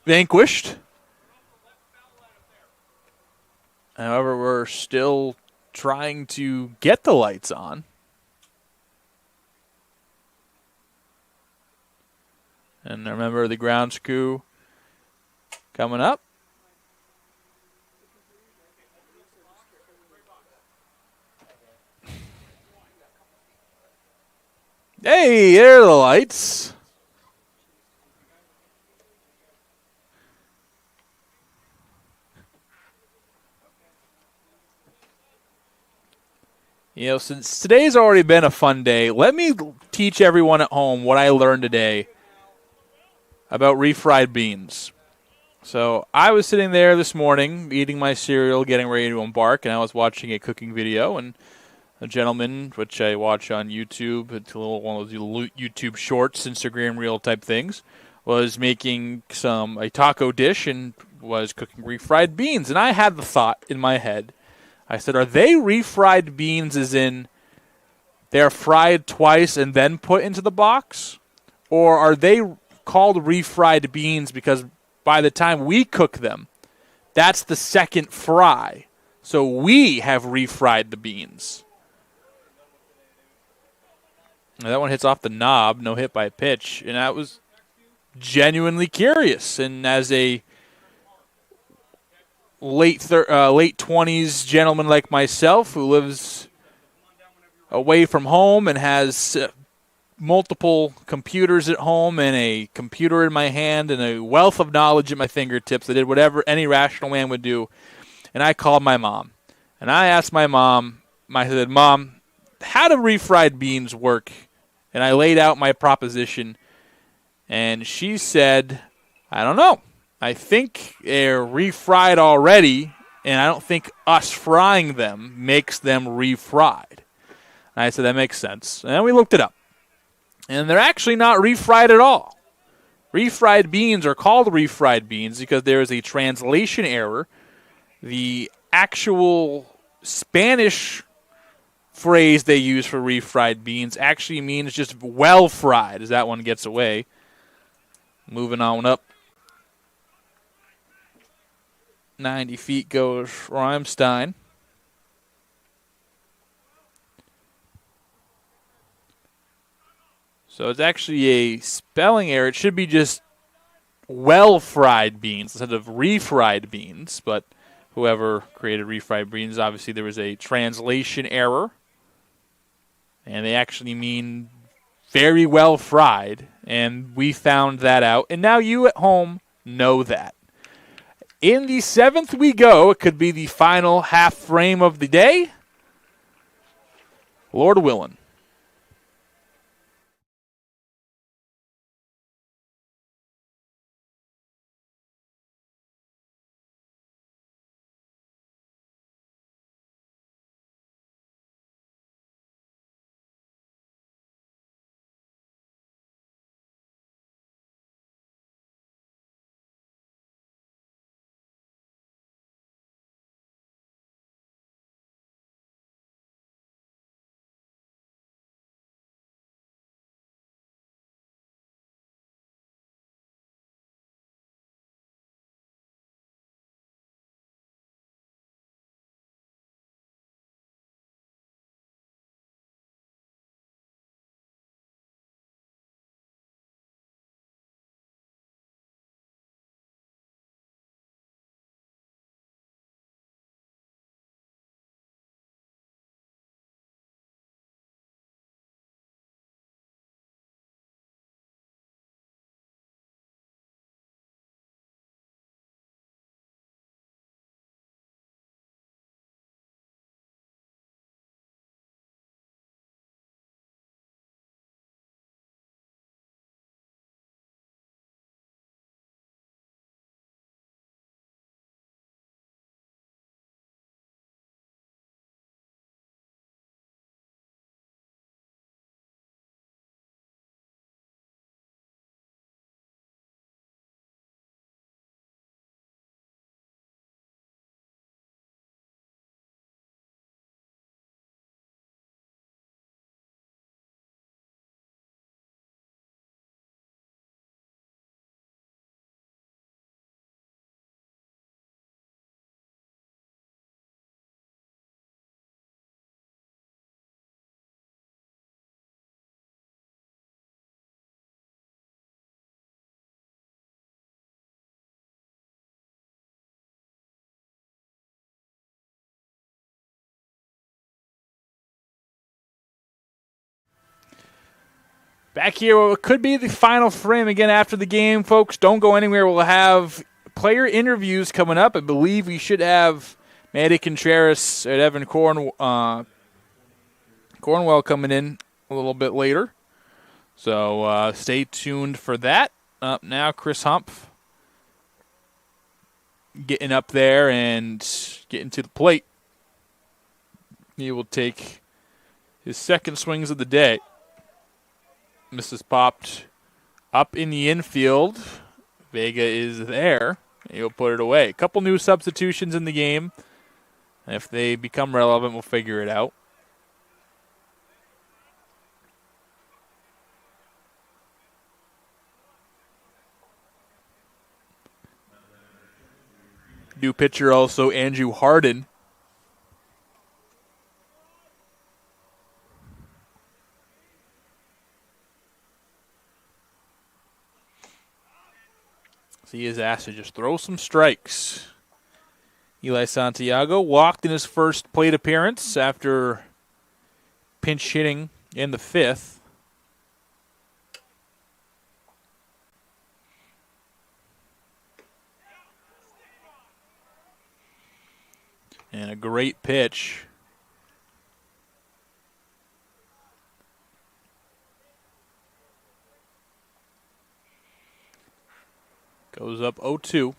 vanquished. However, we're still trying to get the lights on. And remember the ground screw coming up. Hey, there are the lights. Since today's already been a fun day, let me teach everyone at home what I learned today about refried beans. So I was sitting there this morning eating my cereal, getting ready to embark, and I was watching a cooking video, and a gentleman, which I watch on YouTube, it's a little one of those YouTube shorts, Instagram reel type things, was making a taco dish and was cooking refried beans. And I had the thought in my head, I said, are they refried beans as in they're fried twice and then put into the box? Or are they called refried beans because by the time we cook them, that's the second fry. So we have refried the beans. Now that one hits off the knob, no hit by pitch. And I was genuinely curious. And as a late 20s gentleman like myself who lives away from home and has multiple computers at home and a computer in my hand and a wealth of knowledge at my fingertips, I did whatever any rational man would do. And I called my mom. And I asked my mom, I said, Mom, how do refried beans work? And I laid out my proposition. And she said, I don't know. I think they're refried already, and I don't think us frying them makes them refried. And I said, that makes sense. And then we looked it up. And they're actually not refried at all. Refried beans are called refried beans because there is a translation error. The actual Spanish phrase they use for refried beans actually means just well fried, as that one gets away. Moving on up. 90 feet goes Reimstein. So it's actually a spelling error. It should be just well-fried beans instead of refried beans. But whoever created refried beans, obviously there was a translation error. And they actually mean very well fried. And we found that out. And now you at home know that. In the seventh we go. It could be the final half frame of the day. Lord willing. Back here, what could be the final frame again after the game, folks. Don't go anywhere. We'll have player interviews coming up. I believe we should have Manny Contreras and Evan Cornwell coming in a little bit later. So stay tuned for that. Up now, Chris Humph getting up there and getting to the plate. He will take His second swings of the day. Misses popped up in the infield. Vega is there. He'll put it away. A couple new substitutions in the game. If they become relevant, we'll figure it out. New pitcher also Andrew Harden. So he is asked to just throw some strikes. Eli Santiago walked in his first plate appearance after pinch hitting in the fifth. And a great pitch. Goes up 0-2.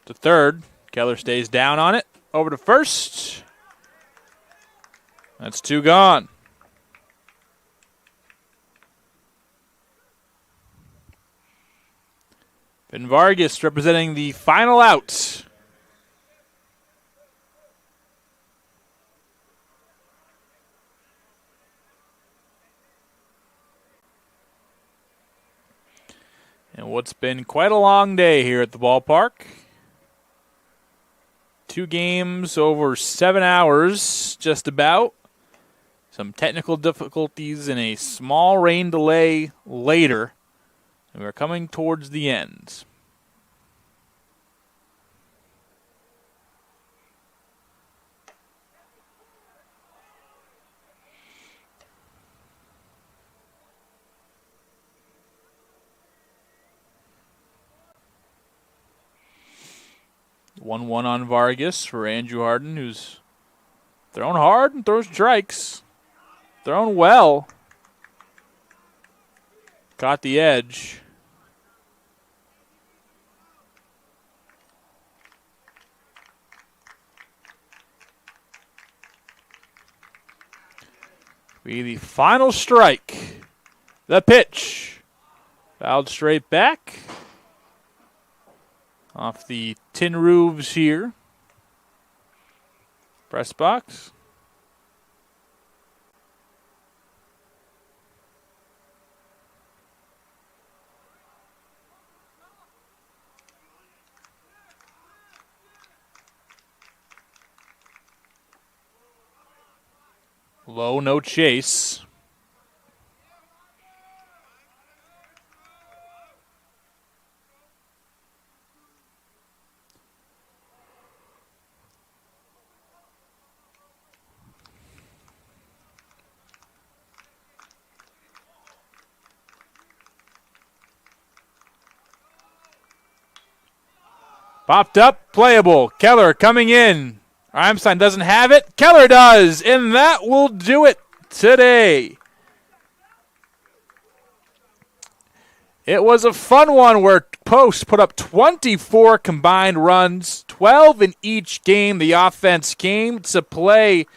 To third. Keller stays down on it. Over to first. That's 2 gone. Ben Vargas representing the final out. And what's been quite a long day here at the ballpark. 2 games over 7 hours, just about. Some technical difficulties and a small rain delay later. And we're coming towards the end. One on Vargas for Andrew Harden, who's throwing hard and throws strikes. Throwing well. Caught the edge. Be the final strike. The pitch. Fouled straight back. Off the tin roofs here. Press box. Low, no chase. Popped up, playable. Keller coming in. Armstein doesn't have it. Keller does, and that will do it today. It was a fun one where Post put up 24 combined runs, 12 in each game. The offense came to play.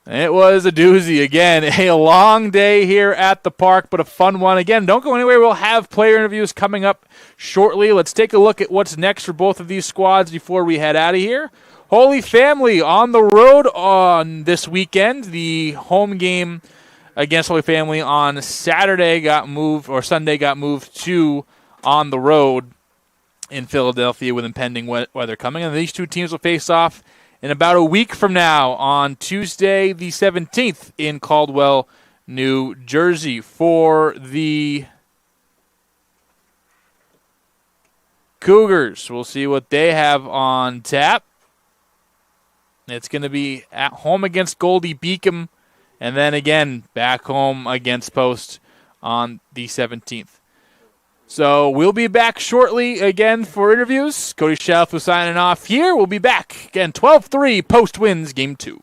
It was a doozy again. A long day here at the park, but a fun one. Again, don't go anywhere. We'll have player interviews coming up shortly. Let's take a look at what's next for both of these squads before we head out of here. Holy Family on the road on this weekend. The home game against Holy Family on Sunday got moved to on the road in Philadelphia with impending weather coming. And these two teams will face off in about a week from now on Tuesday the 17th in Caldwell, New Jersey. For the Cougars, we'll see what they have on tap. It's going to be at home against Goldie Beacom, and then again back home against Post on the 17th. So we'll be back shortly again for interviews. Cody Shalfo signing off here. We'll be back again 12-3. Post wins Game 2.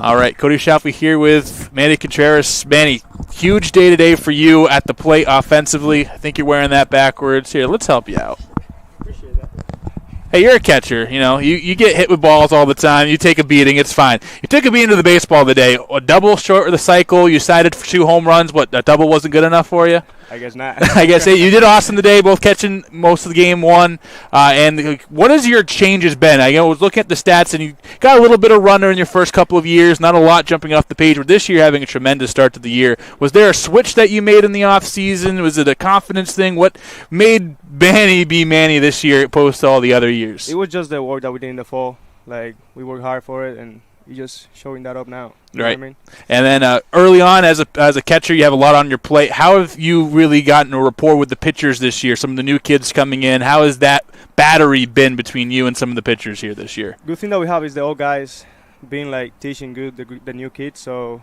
All right, Cody Schaffley here with Manny Contreras. Manny, huge day today for you at the plate offensively. I think you're wearing that backwards. Here, let's help you out. Appreciate that. Hey, you're a catcher. You know, you get hit with balls all the time. You take a beating. It's fine. You took a beating to the baseball today. A double short of the cycle. You cited for 2 home runs. What, a double wasn't good enough for you? I guess not. I guess you did awesome today, both catching most of the game one. And what has your changes been? I was looking at the stats, and you got a little bit of runner in your first couple of years, not a lot jumping off the page, but this year having a tremendous start to the year. Was there a switch that you made in the offseason? Was it a confidence thing? What made Manny be Manny this year opposed to all the other years? It was just the work that we did in the fall. Like, we worked hard for it, and you're just showing that up now. You know right. what I mean? And then early on, as a catcher, you have a lot on your plate. How have you really gotten a rapport with the pitchers this year? Some of the new kids coming in. How has that battery been between you and some of the pitchers here this year? Good thing that we have is the old guys being like teaching the new kids. So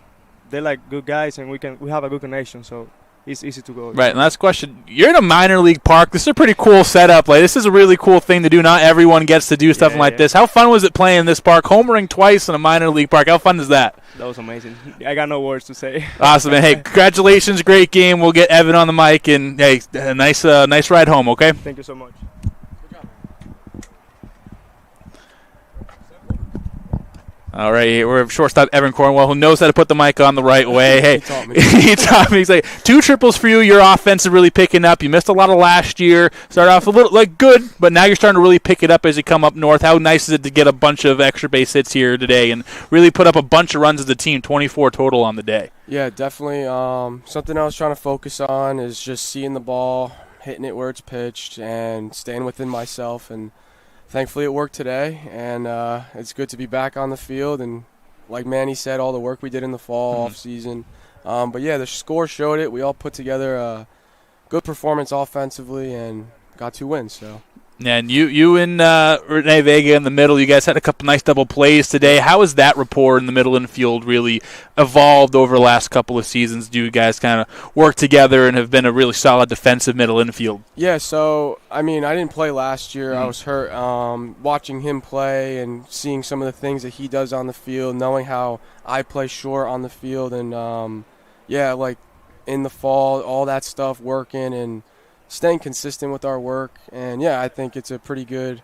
they're like good guys, and we have a good connection. So it's easy to go. Right, and last question. You're in a minor league park. This is a pretty cool setup. Like, this is a really cool thing to do. Not everyone gets to do something like this. How fun was it playing in this park? Homering twice in a minor league park. How fun is that? That was amazing. I got no words to say. Awesome, man. Hey, congratulations. Great game. We'll get Evan on the mic, and, hey, a nice ride home, okay? Thank you so much. All right, we're shortstop Evan Cornwell, who knows how to put the mic on the right way. Hey, He taught me. he taught me. He's like, 2 triples for you. Your offense is really picking up. You missed a lot of last year. Started off a little good, but now you're starting to really pick it up as you come up north. How nice is it to get a bunch of extra base hits here today and really put up a bunch of runs as a team, 24 total on the day? Yeah, definitely. Something I was trying to focus on is just seeing the ball, hitting it where it's pitched, and staying within myself. And thankfully it worked today, and it's good to be back on the field. And like Manny said, all the work we did in the fall, off season. But yeah, the score showed it. We all put together a good performance offensively and got 2 wins. So. And you and Rene Vega in the middle, you guys had a couple nice double plays today. How has that rapport in the middle infield really evolved over the last couple of seasons? Do you guys kind of work together and have been a really solid defensive middle infield? Yeah, so, I mean, I didn't play last year. I was hurt. Watching him play and seeing some of the things that he does on the field, knowing how I play short on the field, and, yeah, like in the fall, all that stuff working and staying consistent with our work. And, yeah, I think it's a pretty good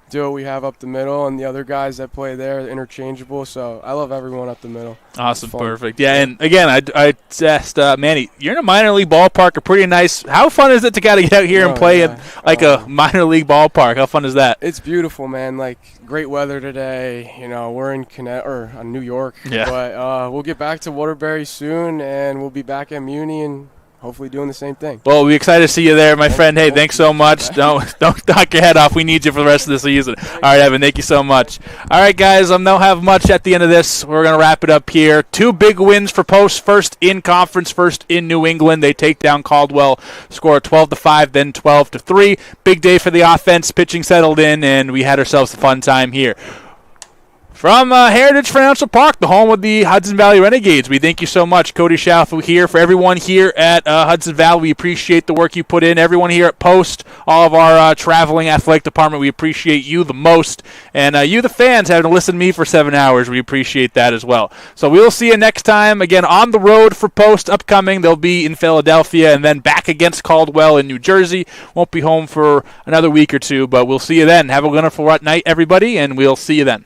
duo we have up the middle, and the other guys that play there are interchangeable. So I love everyone up the middle. Awesome, perfect. Yeah, and again, I asked Manny, you're in a minor league ballpark, a pretty nice. How fun is it to kind of get out here and play in like a minor league ballpark? How fun is that? It's beautiful, man. Like, great weather today. You know, we're in New York, but we'll get back to Waterbury soon, and we'll be back at Muni and hopefully doing the same thing. Well, we're excited to see you there, my friend. Hey, thanks so much. Don't knock your head off. We need you for the rest of the season. All right, Evan, thank you so much. All right, guys, I don't have much at the end of this. We're going to wrap it up here. 2 big wins for Post. First in conference, first in New England. They take down Caldwell, score 12-5, then 12-3. Big day for the offense. Pitching settled in, and we had ourselves a fun time here. From Heritage Financial Park, the home of the Hudson Valley Renegades, we thank you so much. Cody Schaffel here. For everyone here at Hudson Valley, we appreciate the work you put in. Everyone here at Post, all of our traveling athletic department, we appreciate you the most. And you, the fans, having to listen to me for 7 hours, we appreciate that as well. So we'll see you next time. Again, on the road for Post upcoming. They'll be in Philadelphia and then back against Caldwell in New Jersey. Won't be home for another week or 2, but we'll see you then. Have a wonderful night, everybody, and we'll see you then.